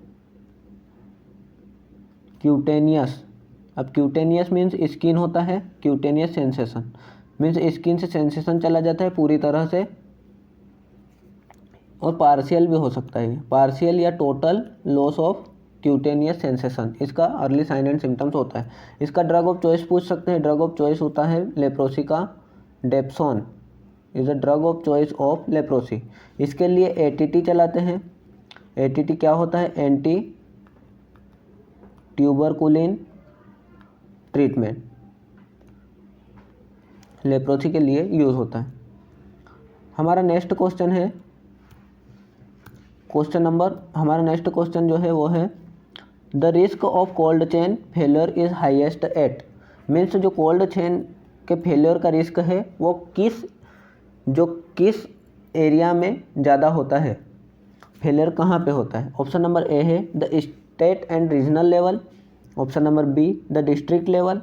क्यूटेनियस। अब क्यूटेनियस मीन्स स्किन होता है, क्यूटेनियस सेंसेशन मीन्स स्किन से सेंसेशन चला जाता है पूरी तरह से, और पार्शियल भी हो सकता है, पार्शियल या total loss of cutaneous sensation, इसका अर्ली साइन एंड सिम्टम्स होता है। इसका ड्रग ऑफ चॉइस पूछ सकते हैं। ड्रग ऑफ चॉइस होता है लेप्रोसी का dapsone is a drug of choice of leprosy. इसके लिए ATT चलाते हैं। ATT क्या होता है, एंटी ट्यूबरकुलिन ट्रीटमेंट, लेप्रोसी के लिए यूज़ होता है। हमारा नेक्स्ट क्वेश्चन है हमारा नेक्स्ट क्वेश्चन जो है वो है the risk of cold chain failure is highest eight. Means जो कोल्ड चेन के फेलियर का रिस्क है वो किस एरिया में ज़्यादा होता है, फेलियर कहाँ पे होता है। ऑप्शन नंबर ए है the state and regional level, option number be the district level,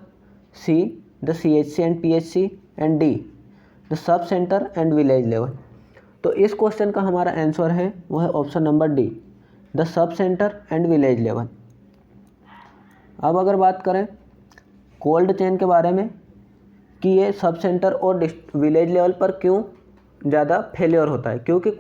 see the CHC and PHC and D the sub centre and village level. तो इस क्वेश्चन का हमारा आंसर है वो है option number D the sub centre and village level. अब अगर बात करें कोल्ड चेन के बारे में कि ये सब सेंटर और विलेज लेवल पर क्यों ज़्यादा फेलियर होता है, क्योंकि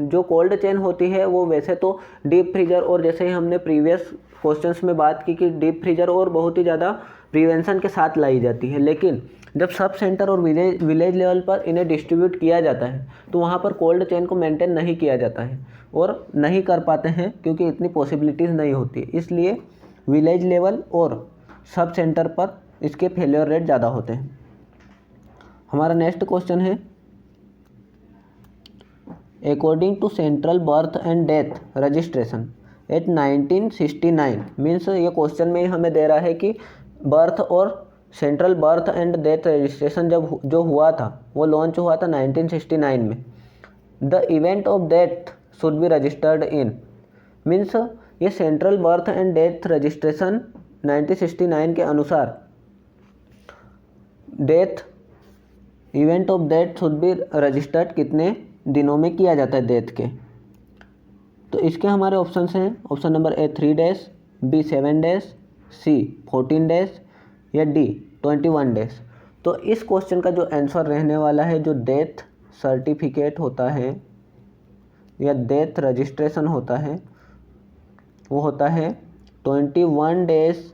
जो कोल्ड चेन होती है वो वैसे तो डीप फ्रीजर और जैसे ही हमने प्रीवियस क्वेश्चंस में बात की कि डीप फ्रीजर और बहुत ही ज़्यादा प्रिवेंशन के साथ लाई जाती है, लेकिन जब सब सेंटर और विलेज लेवल पर इन्हें डिस्ट्रीब्यूट किया जाता है तो वहाँ पर कोल्ड चेन को मेंटेन नहीं किया जाता है और नहीं कर पाते हैं क्योंकि इतनी पॉसिबिलिटीज़ नहीं होती है। इसलिए विलेज लेवल और सब सेंटर पर इसके फेलियर रेट ज़्यादा होते हैं। हमारा नेक्स्ट क्वेश्चन है according to central birth and death registration at 1969। Means ये क्वेश्चन में हमें दे रहा है कि बर्थ और central birth and death registration जो हुआ था वो लॉन्च हुआ था 1969 में। The event of death should be registered in. Means ये central birth and death registration 1969 के अनुसार event of death should be registered कितने दिनों में किया जाता है डेथ के। तो इसके हमारे ऑप्शन हैं option number A 3 days, B 7 days, C 14 days या डी 21 डेज। तो इस क्वेश्चन का जो आंसर रहने वाला है, जो डेथ सर्टिफिकेट होता है या डेथ रजिस्ट्रेशन होता है वो होता है 21 डेज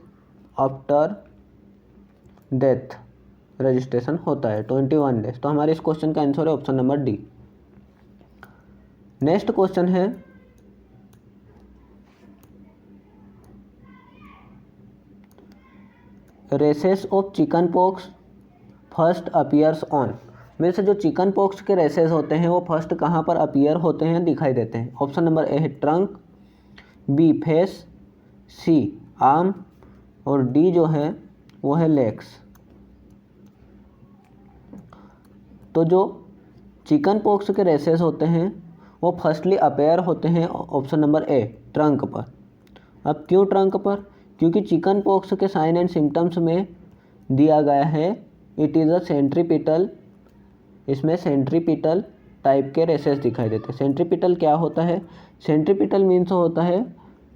आफ्टर डेथ रजिस्ट्रेशन होता है 21 डेज। तो हमारे इस क्वेश्चन का आंसर है option number D. Next question है rashes of chicken pox first appears on, means जो चिकन पॉक्स के रेसेस होते हैं वो फर्स्ट कहाँ पर अपीयर होते हैं, दिखाई देते हैं। ऑप्शन नंबर ए है ट्रंक, बी फेस, सी आर्म और डी जो है वो है लेग्स। तो जो चिकन पॉक्स के रेसेस होते हैं वो फर्स्टली अपीयर होते हैं ऑप्शन नंबर ए ट्रंक पर। अब क्यों ट्रंक पर? क्योंकि चिकन पॉक्स के साइन एंड सिम्टम्स में दिया गया है इट इज़ अ सेंट्रीपिटल, इसमें सेंट्रीपिटल टाइप के रेसेस दिखाई देते हैं। सेंट्रीपिटल क्या होता है? सेंट्रीपिटल मीन्स होता है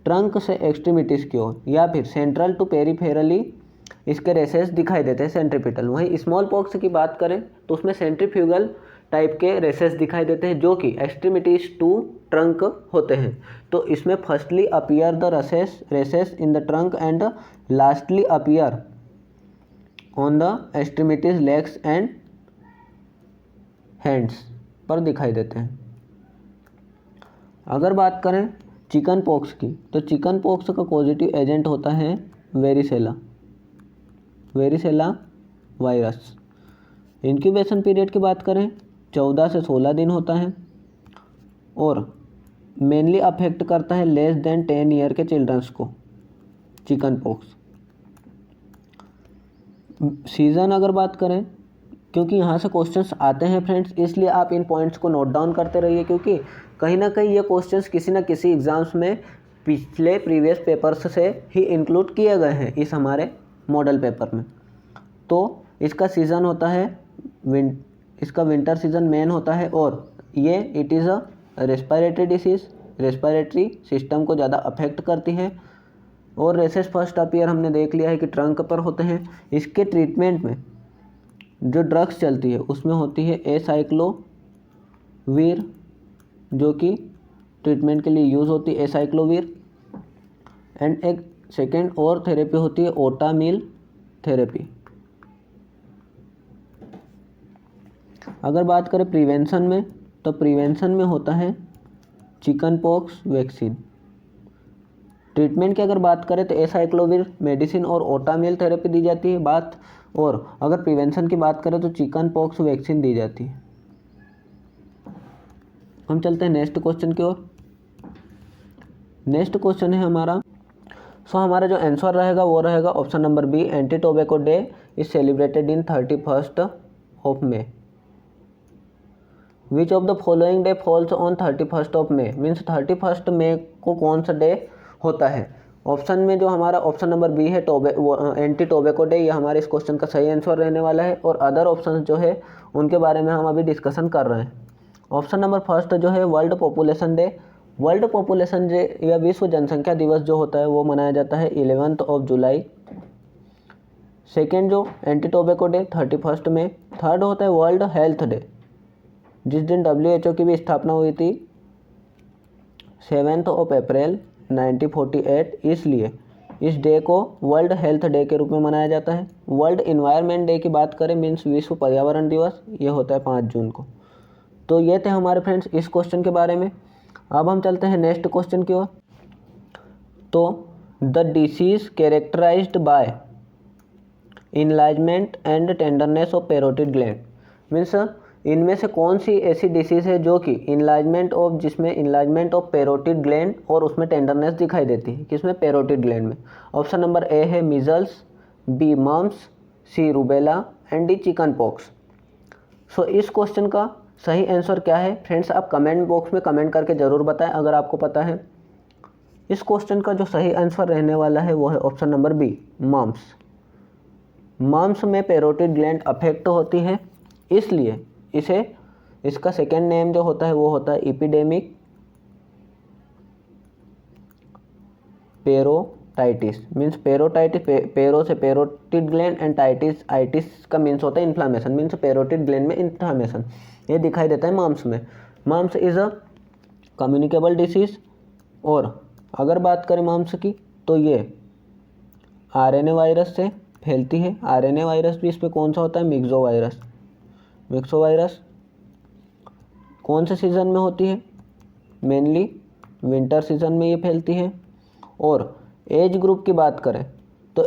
ट्रंक से एक्सट्रीमिटीज़ की ओर या फिर सेंट्रल टू पेरिफेरली इसके रेसेस दिखाई देते हैं सेंट्रीपिटल। वहीं स्मॉल पॉक्स की बात करें तो उसमें सेंट्रीफ्यूगल टाइप के रेसेस दिखाई देते हैं जो कि एक्सट्रीमिटीज टू ट्रंक होते हैं। तो इसमें firstly appear the rashes in the trunk and lastly appear on the extremities legs and hands पर दिखाई देते हैं। अगर बात करें चिकन पॉक्स की तो चिकन पॉक्स का पॉजिटिव एजेंट होता है वेरिसेला वायरस। इंक्यूबेशन पीरियड की बात करें 14 से 16 दिन होता है और मेनली अफेक्ट करता है लेस देन 10 ईयर के चिल्ड्रंस को चिकन पॉक्स। सीज़न अगर बात करें, क्योंकि यहाँ से क्वेश्चंस आते हैं फ्रेंड्स, इसलिए आप इन पॉइंट्स को नोट डाउन करते रहिए, क्योंकि कहीं ना कहीं ये क्वेश्चंस किसी न किसी एग्ज़ाम्स में पिछले प्रीवियस पेपर्स से ही इंक्लूड किए गए हैं इस हमारे मॉडल पेपर में। तो इसका सीज़न होता है इसका विंटर सीज़न मेन होता है और ये it is a respiratory disease, respiratory system को ज़्यादा अफेक्ट करती है। और रेसेस फर्स्ट अपीयर हमने देख लिया है कि ट्रंक पर होते हैं। इसके ट्रीटमेंट में जो ड्रग्स चलती है उसमें होती है एसाइक्लोवीर, जो कि ट्रीटमेंट के लिए यूज़ होती है एसाइक्लोवीर। एंड एक सेकेंड और थेरेपी होती है ओटामिल थेरेपी। अगर बात करें प्रिवेंशन में तो प्रिवेंशन में होता है चिकन पॉक्स वैक्सीन। ट्रीटमेंट की अगर बात करें तो एसाइक्लोवीर मेडिसिन और ओटामिल थेरेपी दी जाती है बात, और अगर प्रिवेंशन की बात करें तो चिकन पॉक्स वैक्सीन दी जाती है। हम चलते हैं नेक्स्ट क्वेश्चन की ओर। नेक्स्ट क्वेश्चन है हमारा, हमारा जो आंसर रहेगा वो रहेगा option number B, anti tobacco day is celebrated in 31 of May. Which of the following day falls on 31 of May, means 31 मई को कौन सा डे होता है। ऑप्शन में जो हमारा ऑप्शन नंबर बी है एंटी टोबैको डे, ये हमारे इस क्वेश्चन का सही आंसर रहने वाला है। और अदर ऑप्शन जो है उनके बारे में हम अभी डिस्कशन कर रहे हैं। ऑप्शन नंबर फर्स्ट जो है world population day. World population day या विश्व जनसंख्या दिवस जो होता है वो मनाया जाता है 11 जुलाई। सेकेंड जो एंटी टोबैको डे 31 में। थर्ड होता है वर्ल्ड हेल्थ डे, जिस दिन WHO की भी स्थापना हुई थी 7 अप्रैल 1948, इसलिए इस डे को वर्ल्ड हेल्थ डे के रूप में मनाया जाता है। वर्ल्ड इन्वायरमेंट डे की बात करें मीन्स विश्व पर्यावरण दिवस, ये होता है 5 जून को। तो ये थे हमारे फ्रेंड्स इस क्वेश्चन के बारे में। अब हम चलते हैं नेक्स्ट क्वेश्चन की ओर। तो the disease characterized by enlargement and tenderness of parotid gland, means इनमें से कौन सी ऐसी डिसीज़ है जो कि जिसमें इनलार्जमेंट ऑफ पैरोटिड ग्लैंड और उसमें टेंडरनेस दिखाई देती है, किसमें? पैरोटिड ग्लैंड में। ऑप्शन नंबर ए है measles, B mumps, C rubella and D chicken pox. So इस क्वेश्चन का सही आंसर क्या है फ्रेंड्स, आप कमेंट बॉक्स में कमेंट करके ज़रूर बताएं अगर आपको पता है। इस क्वेश्चन का जो सही आंसर रहने वाला है वो है option number B, mumps. Mumps में पैरोटिड ग्लैंड अफेक्ट होती है, इसलिए इसका सेकेंड नेम जो होता है वो होता है एपिडेमिक पेरोटाइटिस। मीन्स पेरोटाइटिस, पेरो से पैरोटिड ग्लैंड एंड आइटिस का मीन्स होता है इन्फ्लामेशन, मीन्स पैरोटिड ग्लैंड में इन्फ्लामेशन ये दिखाई देता है मम्स में। Mumps is a communicable disease. और अगर बात करें मम्स की तो ये RNA वायरस से फैलती है। RNA वायरस भी इसमें कौन सा होता है? Myxo virus. कौन से सीज़न में होती है? मेनली विंटर सीज़न में ये फैलती है। और एज ग्रुप की बात करें तो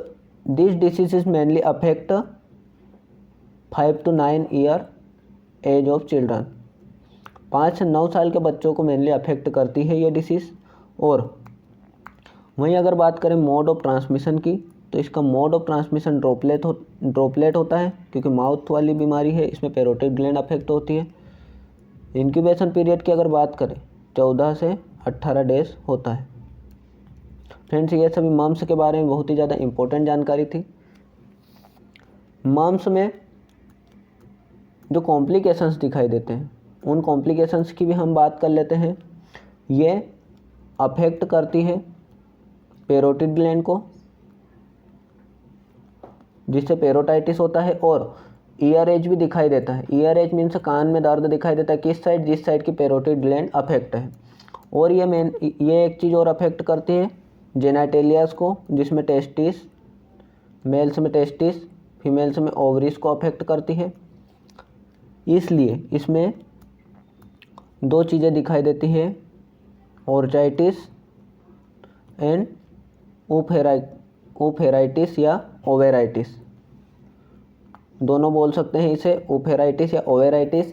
this disease is mainly affect 5 to 9 year age of children. 5 से 9 साल के बच्चों को मेनली अफेक्ट करती है ये डिसीज़। और वहीं अगर बात करें मोड ऑफ ट्रांसमिशन की, तो इसका मोड ऑफ ट्रांसमिशन ड्रॉपलेट होता है, क्योंकि माउथ वाली बीमारी है, इसमें पैरोटिड ग्लैंड अफेक्ट होती है। इंक्यूबेशन पीरियड की अगर बात करें 14 से 18 डेज होता है। फ्रेंड्स, ये सभी मम्स के बारे में बहुत ही ज़्यादा इम्पोर्टेंट जानकारी थी। मम्स में जो कॉम्प्लिकेशंस दिखाई देते हैं, उन कॉम्प्लिकेशंस की भी हम बात कर लेते हैं। ये अफेक्ट करती है पैरोटिड ग्लैंड को, जिससे पैरोटाइटिस होता है, और ईयर एज भी दिखाई देता है। ईयर एज मीन्स कान में दर्द दिखाई देता है, किस साइड, जिस साइड की पैरोटिड ग्लैंड अफेक्ट है। और ये एक चीज़ और अफेक्ट करती है जेनाइटेलियास को, जिसमें टेस्टिस, मेल्स में टेस्टिस, फीमेल्स में ओवरीज को अफेक्ट करती है। इसलिए इसमें दो चीज़ें दिखाई देती है, ऑर्चाइटिस एंड ओफेराइटिस या ओवेराइटिस, दोनों बोल सकते हैं इसे, ओफेराइटिस या ओवेराइटिस।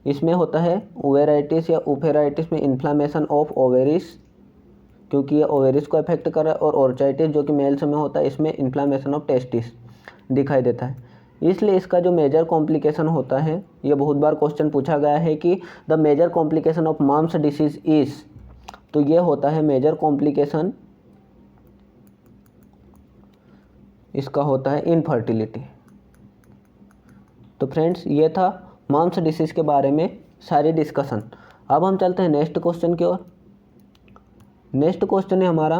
इसमें होता है ओवेराइटिस या ओफेराइटिस में इन्फ्लामेशन ऑफ ओवेरिस, क्योंकि ये ओवेरिस को अफेक्ट कर रहा है। और ऑर्चाइटिस जो कि मेल्स में होता है, इसमें इन्फ्लामेशन ऑफ टेस्टिस दिखाई देता है। इसलिए इसका जो मेजर कॉम्प्लिकेशन होता है, ये बहुत बार क्वेश्चन पूछा गया है कि the major complication of mumps disease is, तो ये होता है मेजर कॉम्प्लिकेशन, इसका होता है इनफर्टिलिटी। तो फ्रेंड्स, ये था मम्स डिसीज़ के बारे में सारी डिस्कशन। अब हम चलते हैं नेक्स्ट क्वेश्चन की ओर। नेक्स्ट क्वेश्चन है हमारा,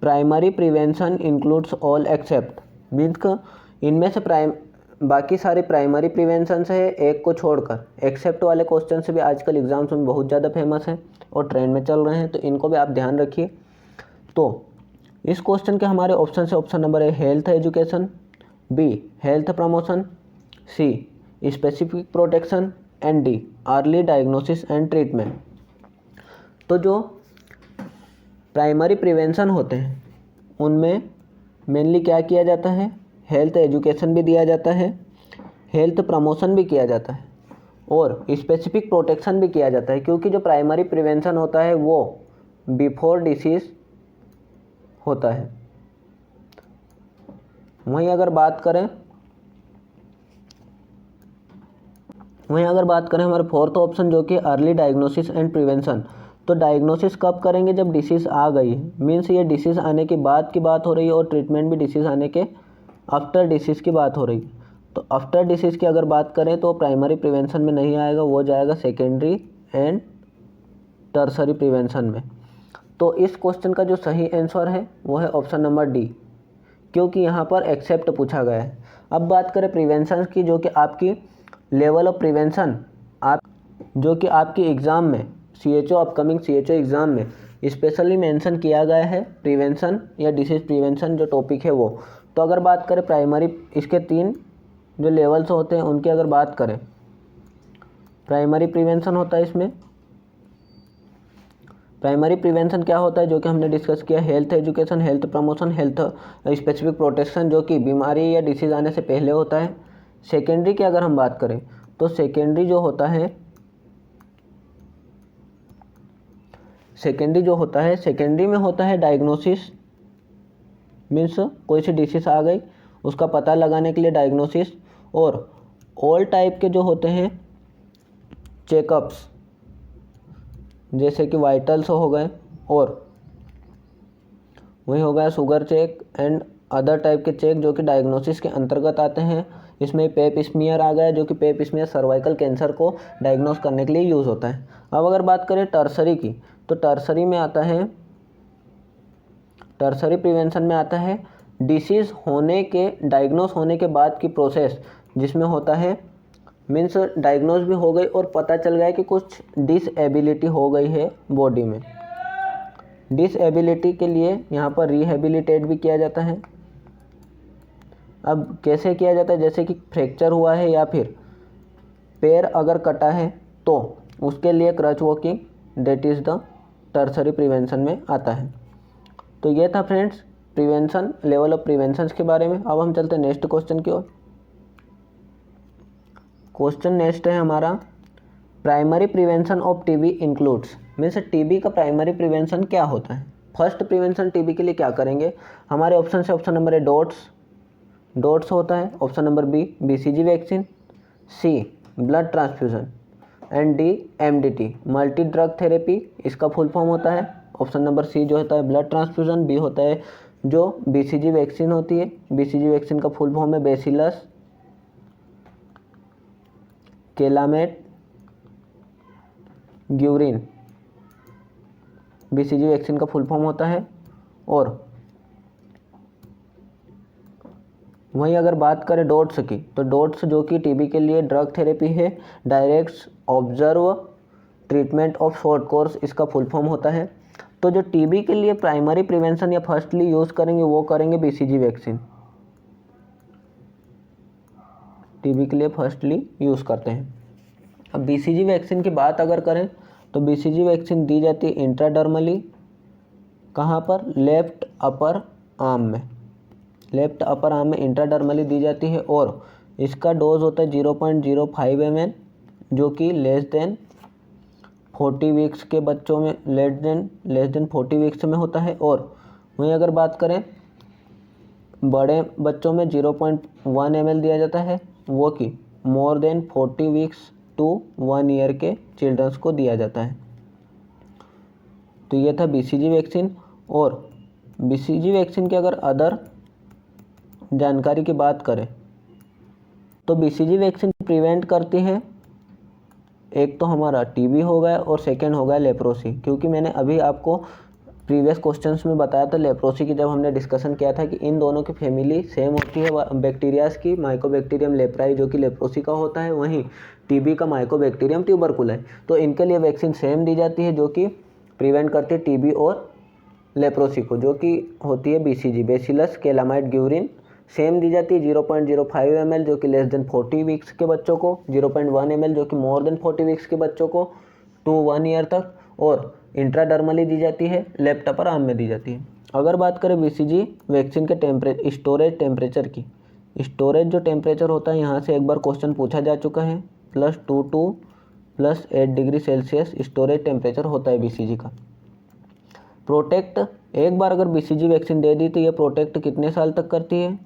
primary prevention includes all except, means इनमें से बाकी सारी प्राइमरी प्रिवेंशन है, एक को छोड़कर। एक्सेप्ट वाले क्वेश्चन से भी आजकल एग्जाम्स में बहुत ज़्यादा फेमस हैं और ट्रेंड में चल रहे हैं, तो इनको भी आप ध्यान रखिए। तो इस क्वेश्चन के हमारे ऑप्शन से ऑप्शन नंबर है health education, B health promotion, C specific protection, and D early diagnosis and treatment. तो जो प्राइमरी प्रिवेंशन होते हैं, उनमें मेनली क्या किया जाता है, हेल्थ एजुकेशन भी दिया जाता है, हेल्थ प्रमोशन भी किया जाता है, और स्पेसिफिक प्रोटेक्शन भी किया जाता है। क्योंकि जो प्राइमरी प्रिवेंशन होता है वो बिफोर डिसीज़ होता है। वहीं अगर बात करें हमारे फोर्थ ऑप्शन जो कि अर्ली डायग्नोसिस एंड प्रिवेंशन, तो डायग्नोसिस कब करेंगे, जब डिसीज़ आ गई है, मीन्स ये डिसीज़ आने के बाद की बात हो रही है, और ट्रीटमेंट भी डिसीज़ आने के आफ्टर डिसीज़ की बात हो रही है। तो आफ्टर डिसीज़ की अगर बात करें तो प्राइमरी प्रिवेंशन में नहीं आएगा, वो जाएगा सेकेंडरी एंड टर्सरी प्रिवेंशन में। तो इस क्वेश्चन का जो सही आंसर है वो है ऑप्शन नंबर डी, क्योंकि यहाँ पर एक्सेप्ट पूछा गया है। अब बात करें प्रिवेंशन की, जो कि आपकी लेवल ऑफ प्रिवेंशन जो कि आपकी एग्ज़ाम में अपकमिंग CHO एग्ज़ाम में स्पेशली मेंशन किया गया है, प्रिवेंशन या डिसीज़ प्रिवेंशन जो टॉपिक है वो। तो अगर बात करें प्राइमरी, इसके 3 जो लेवल्स होते हैं उनकी अगर बात करें, प्राइमरी प्रिवेंशन होता है, इसमें प्राइमरी प्रिवेंशन क्या होता है जो कि हमने डिस्कस किया, health education, health promotion, health specific protection, जो कि बीमारी या डिसीज़ आने से पहले होता है। सेकेंडरी की अगर हम बात करें तो सेकेंडरी जो होता है, सेकेंडरी में होता है डायग्नोसिस, मीन्स कोई सी डिसीज़ आ गई उसका पता लगाने के लिए डायग्नोसिस, और ऑल टाइप के जो होते हैं चेकअप्स, जैसे कि वाइटल्स हो गए, और वही हो गया sugar check and other type के चेक जो कि डायग्नोसिस के अंतर्गत आते हैं। इसमें पेप स्मीयर आ गया, जो कि पेप स्मीयर सर्वाइकल कैंसर को डायग्नोस करने के लिए यूज़ होता है। अब अगर बात करें टर्सरी की, तो टर्सरी में आता है, टर्सरी प्रिवेंशन में आता है डिसीज़ होने के, डायग्नोस होने के बाद की प्रोसेस, जिसमें होता है मीन्स डायग्नोस भी हो गई और पता चल गया कि कुछ डिसएबिलिटी हो गई है बॉडी में। डिसएबिलिटी के लिए यहाँ पर रिहेबिलिटेट भी किया जाता है। अब कैसे किया जाता है, जैसे कि फ्रैक्चर हुआ है या फिर पैर अगर कटा है तो उसके लिए crutch walking, that is the tertiary prevention में आता है। तो ये था friends prevention, level of prevention के बारे में। अब हम चलते हैं नेक्स्ट क्वेश्चन की ओर। क्वेश्चन नेक्स्ट है हमारा, primary prevention of TB includes, means TB का प्राइमरी प्रिवेंशन क्या होता है। फर्स्ट प्रिवेंशन टीबी के लिए क्या करेंगे, हमारे ऑप्शन से ऑप्शन नंबर ए डॉट्स होता है, option number B BCG vaccine, C blood transfusion and D MDT multi drug therapy, इसका फुल फॉर्म होता है ऑप्शन नंबर सी जो होता है ब्लड ट्रांसफ्यूजन, बी होता है जो बीसीजी वैक्सीन होती है, बीसीजी वैक्सीन का फुल फॉर्म है बेसिलस कैलामेट ग्यूरिन, बीसीजी वैक्सीन का फुल फॉर्म होता है। और वहीं अगर बात करें डॉट्स की, तो डॉट्स जो कि टीबी के लिए ड्रग थेरेपी है, direct observe treatment of short course, इसका फुल फॉर्म होता है। तो जो टीबी के लिए प्राइमरी प्रिवेंशन या फर्स्टली यूज़ करेंगे वो करेंगे बीसीजी वैक्सीन, टीबी के लिए फर्स्टली यूज़ करते हैं। अब बीसीजी वैक्सीन की बात अगर करें तो बीसीजी वैक्सीन दी जाती है इंट्राडर्मली, कहाँ पर, लेफ्ट अपर आर्म में, लेफ्ट अपर आर्म में इंट्राडर्मली दी जाती है। और इसका डोज होता है 0.05 ml, जो कि लेस देन 40 वीक्स के बच्चों में, लेस देन 40 वीक्स में होता है। और वहीं अगर बात करें बड़े बच्चों में 0.1 ml दिया जाता है, वो कि more than 40 weeks to 1 year के चिल्ड्रंस को दिया जाता है। तो ये था बीसीजी वैक्सीन। और बीसीजी वैक्सीन के अगर अदर जानकारी की बात करें तो बीसीजी वैक्सीन प्रिवेंट करती है, एक तो हमारा टीबी हो गया और सेकेंड हो गया लेप्रोसी, क्योंकि मैंने अभी आपको प्रीवियस क्वेश्चंस में बताया था लेप्रोसी की, जब हमने डिस्कशन किया था कि इन दोनों की फैमिली सेम होती है बैक्टीरियाज की, माइकोबैक्टीरियम लेप्राई जो कि लेप्रोसी का होता है, वहीं टीबी का माइकोबैक्टीरियम ट्यूबरकुलाई। तो इनके लिए वैक्सीन सेम दी जाती है जो कि प्रिवेंट करती है टीबी और लेप्रोसी को, जो कि होती है बीसीजी बेसिलस कैलामाइड ग्यूरिन, सेम दी जाती है 0.05 ml जो कि लेस देन 40 वीक्स के बच्चों को, 0.1 ml जो कि मोर देन 40 वीक्स के बच्चों को टू 1 ईयर तक, और इंट्राडर्मली दी जाती है, लेफ्ट अपर आर्म में दी जाती है। अगर बात करें बीसीजी वैक्सीन के स्टोरेज टेम्परेचर की, स्टोरेज जो टेम्परेचर होता है यहाँ से एक बार क्वेश्चन पूछा जा चुका है, +2 to +8 degree Celsius storage temperature होता है बीसीजी का। प्रोटेक्ट, एक बार अगर बीसीजी वैक्सीन दे दी तो ये प्रोटेक्ट कितने साल तक करती है,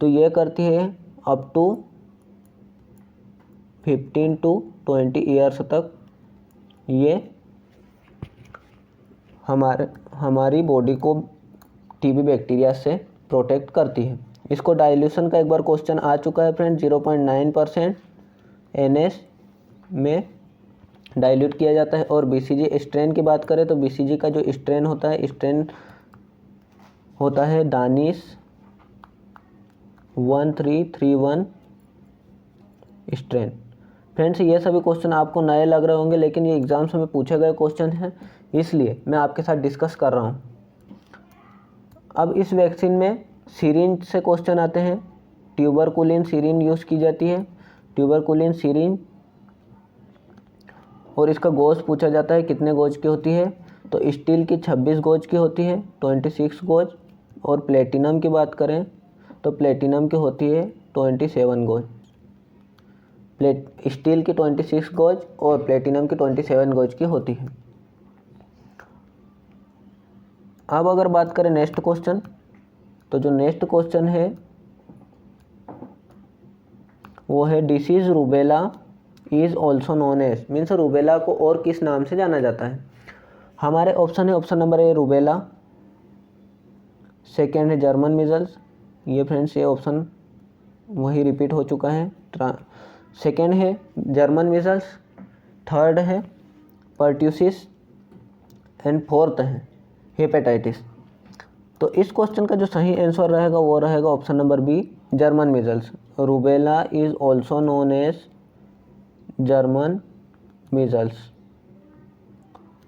तो ये करती है अप टू 15 to 20 ईयर्स तक ये हमारी बॉडी को टीबी बैक्टीरिया से प्रोटेक्ट करती है। इसको डाइल्यूशन का एक बार क्वेश्चन आ चुका है फ्रेंड, 0.9% NS में डाइल्यूट किया जाता है। और बीसीजी स्ट्रेन की बात करें तो बीसीजी का जो स्ट्रेन होता है दानिश 1331 स्ट्रेन। फ्रेंड्स ये सभी क्वेश्चन आपको नए लग रहे होंगे, लेकिन ये एग्जाम्स में पूछे गए क्वेश्चन हैं, इसलिए मैं आपके साथ डिस्कस कर रहा हूँ। अब इस वैक्सीन में सीरिंज से क्वेश्चन आते हैं, ट्यूबरकुलिन सीरिंज यूज़ की जाती है, ट्यूबरकुलिन सीरिंज, और इसका गोज पूछा जाता है कितने गोज की होती है, तो स्टील की 26 गोज की होती है, 26 गोज। और प्लेटिनम की बात करें तो प्लेटिनम की होती है 27 गोज, स्टील की 26 गोज और प्लेटिनम की 27 गोज की होती है। अब अगर बात करें नेक्स्ट क्वेश्चन, तो जो नेक्स्ट क्वेश्चन है वो है disease rubella is also known as, means rubella को और किस नाम से जाना जाता है। हमारे ऑप्शन है ऑप्शन नंबर ए रूबेला, सेकेंड है जर्मन मीजल्स, ये फ्रेंड्स ये ऑप्शन वही रिपीट हो चुका है, सेकेंड है जर्मन मीजल्स, थर्ड है पर्ट्यूसिस एंड फोर्थ है हेपेटाइटिस। तो इस क्वेश्चन का जो सही आंसर रहेगा वो रहेगा option number B German measles, rubella is also known as German measles.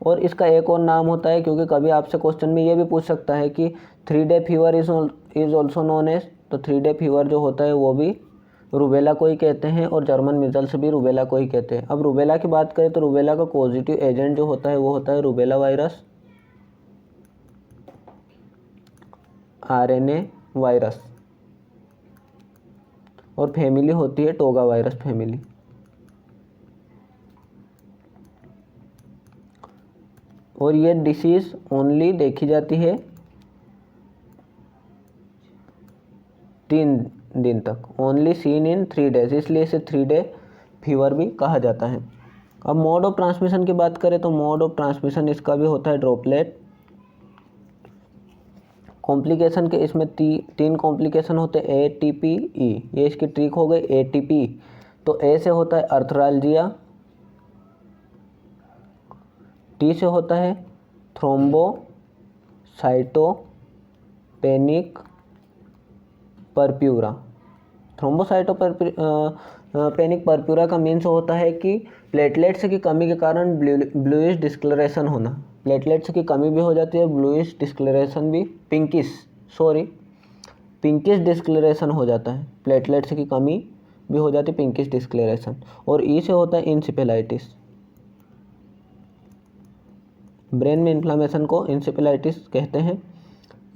और इसका एक और नाम होता है, क्योंकि कभी आपसे क्वेश्चन में ये भी पूछ सकता है कि 3-day fever is also known as, तो 3-day फीवर जो होता है वो भी रूबेला को ही कहते हैं और जर्मन मीजल्स भी रूबेला को ही कहते हैं। अब रूबेला की बात करें तो रूबेला का पॉजिटिव एजेंट जो होता है वो होता है रूबेला वायरस। RNA वायरस और फैमिली होती है टोगा वायरस फैमिली। और ये डिसीज़ ओनली देखी जाती है 3 दिन तक, ओनली सीन इन 3 डेज, इसलिए इसे 3 डे फीवर भी कहा जाता है। अब मोड ऑफ ट्रांसमिशन की बात करें तो मोड ऑफ ट्रांसमिशन इसका भी होता है ड्रॉपलेट। कॉम्प्लिकेशन के इसमें 3 कॉम्प्लिकेशन होते हैं ATPE, ये इसकी ट्रिक हो गई ATP। तो A से होता है अर्थराल्जिया, T से होता है थ्रोम्बोसाइटोपेनिक परप्यूरा। थ्रोम्बोसाइटोपेनिक परप्यूरा का मीन्स होता है कि प्लेटलेट्स की कमी के कारण ब्लूइश डिस्कलरेशन होना। प्लेटलेट्स की कमी भी हो जाती है, ब्लूइश डिस्कलरेशन भी, पिंकिश डिस्कलरेशन हो जाता है। प्लेटलेट्स की कमी भी हो जाती है, पिंकिश डिस्कलरेशन। और ई से होता है इंसेफेलाइटिस, ब्रेन में इन्फ्लामेशन को इंसेफेलाइटिस कहते हैं,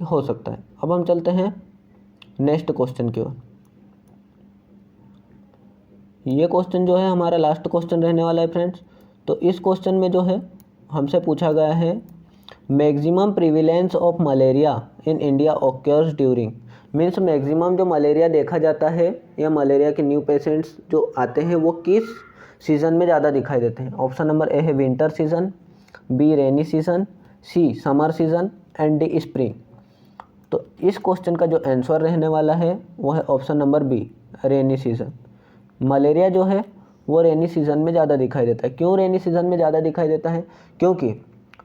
हो सकता है। अब हम चलते हैं नेक्स्ट क्वेश्चन की ओर। ये क्वेश्चन जो है हमारा लास्ट क्वेश्चन रहने वाला है फ्रेंड्स। तो इस क्वेश्चन में जो है हमसे पूछा गया है maximum prevalence of malaria in India occurs during, means maximum जो मलेरिया देखा जाता है या मलेरिया के न्यू पेशेंट्स जो आते हैं वो किस सीज़न में ज़्यादा दिखाई देते हैं। ऑप्शन नंबर ए है winter season, B rainy season, C summer season and D spring. तो इस क्वेश्चन का जो आंसर रहने वाला है वो है option number B, rainy season. Malaria जो है वो रेनी सीज़न में ज़्यादा दिखाई देता है। क्यों रेनी सीज़न में ज़्यादा दिखाई देता है? क्योंकि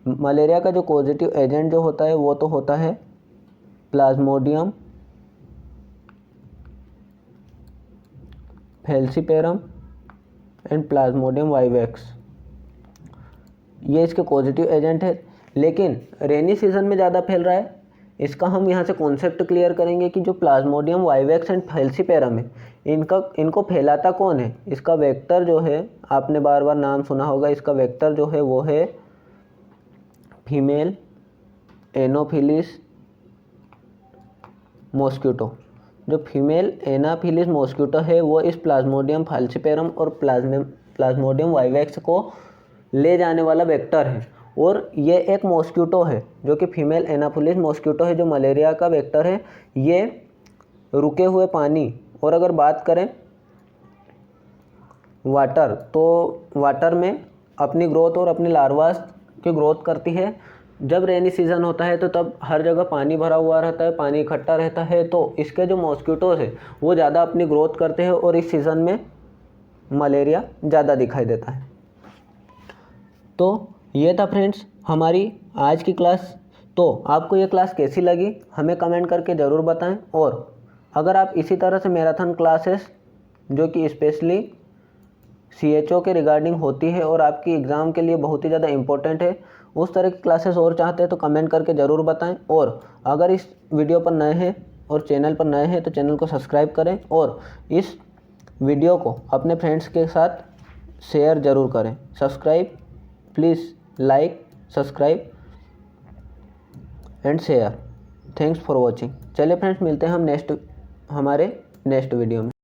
मलेरिया का जो पॉजिटिव एजेंट जो होता है वो तो होता है Plasmodium falciparum and Plasmodium vivax, ये इसके पॉजिटिव एजेंट है। लेकिन रेनी सीज़न में ज़्यादा फैल रहा है, इसका हम यहाँ से कॉन्सेप्ट क्लियर करेंगे कि जो प्लाज्मोडियम वाइवेक्स एंड फैल्सीपेरम है इनको फैलाता कौन है। इसका वेक्टर जो है, आपने बार बार नाम सुना होगा, इसका वेक्टर जो है वो है फीमेल एनोफिलिस मॉस्किटो। जो फीमेल एनाफिलिस मॉस्किटो है वो इस प्लाज्मोडियम फैल्सीपेरम और प्लाज्मोडियम वाइवेक्स को ले जाने वाला वेक्टर है। और ये एक मॉस्किटो है जो कि फीमेल एनाफिलिस मॉस्किटो है, जो मलेरिया का वेक्टर है। ये रुके हुए पानी, और अगर बात करें वाटर, तो वाटर में अपनी ग्रोथ और अपनी लार्वास की ग्रोथ करती है। जब रेनी सीज़न होता है तो तब हर जगह पानी भरा हुआ रहता है, पानी इकट्ठा रहता है, तो इसके जो मॉस्किटोज है वो ज़्यादा अपनी ग्रोथ करते हैं और इस सीज़न में मलेरिया ज़्यादा दिखाई देता है। तो ये था फ्रेंड्स हमारी आज की क्लास। तो आपको ये क्लास कैसी लगी हमें कमेंट करके ज़रूर बताएं। और अगर आप इसी तरह से मैराथन क्लासेस जो कि स्पेशली CHO के रिगार्डिंग होती है और आपकी एग्ज़ाम के लिए बहुत ही ज़्यादा इम्पोर्टेंट है, उस तरह की क्लासेस और चाहते हैं तो कमेंट करके ज़रूर बताएं। और अगर इस वीडियो पर नए हैं और चैनल पर नए हैं तो चैनल को सब्सक्राइब करें और इस वीडियो को अपने फ्रेंड्स के साथ शेयर ज़रूर करें। Subscribe please, like, subscribe and share. Thanks for watching. चलिए फ्रेंड्स, मिलते हैं हम हमारे नेक्स्ट वीडियो में।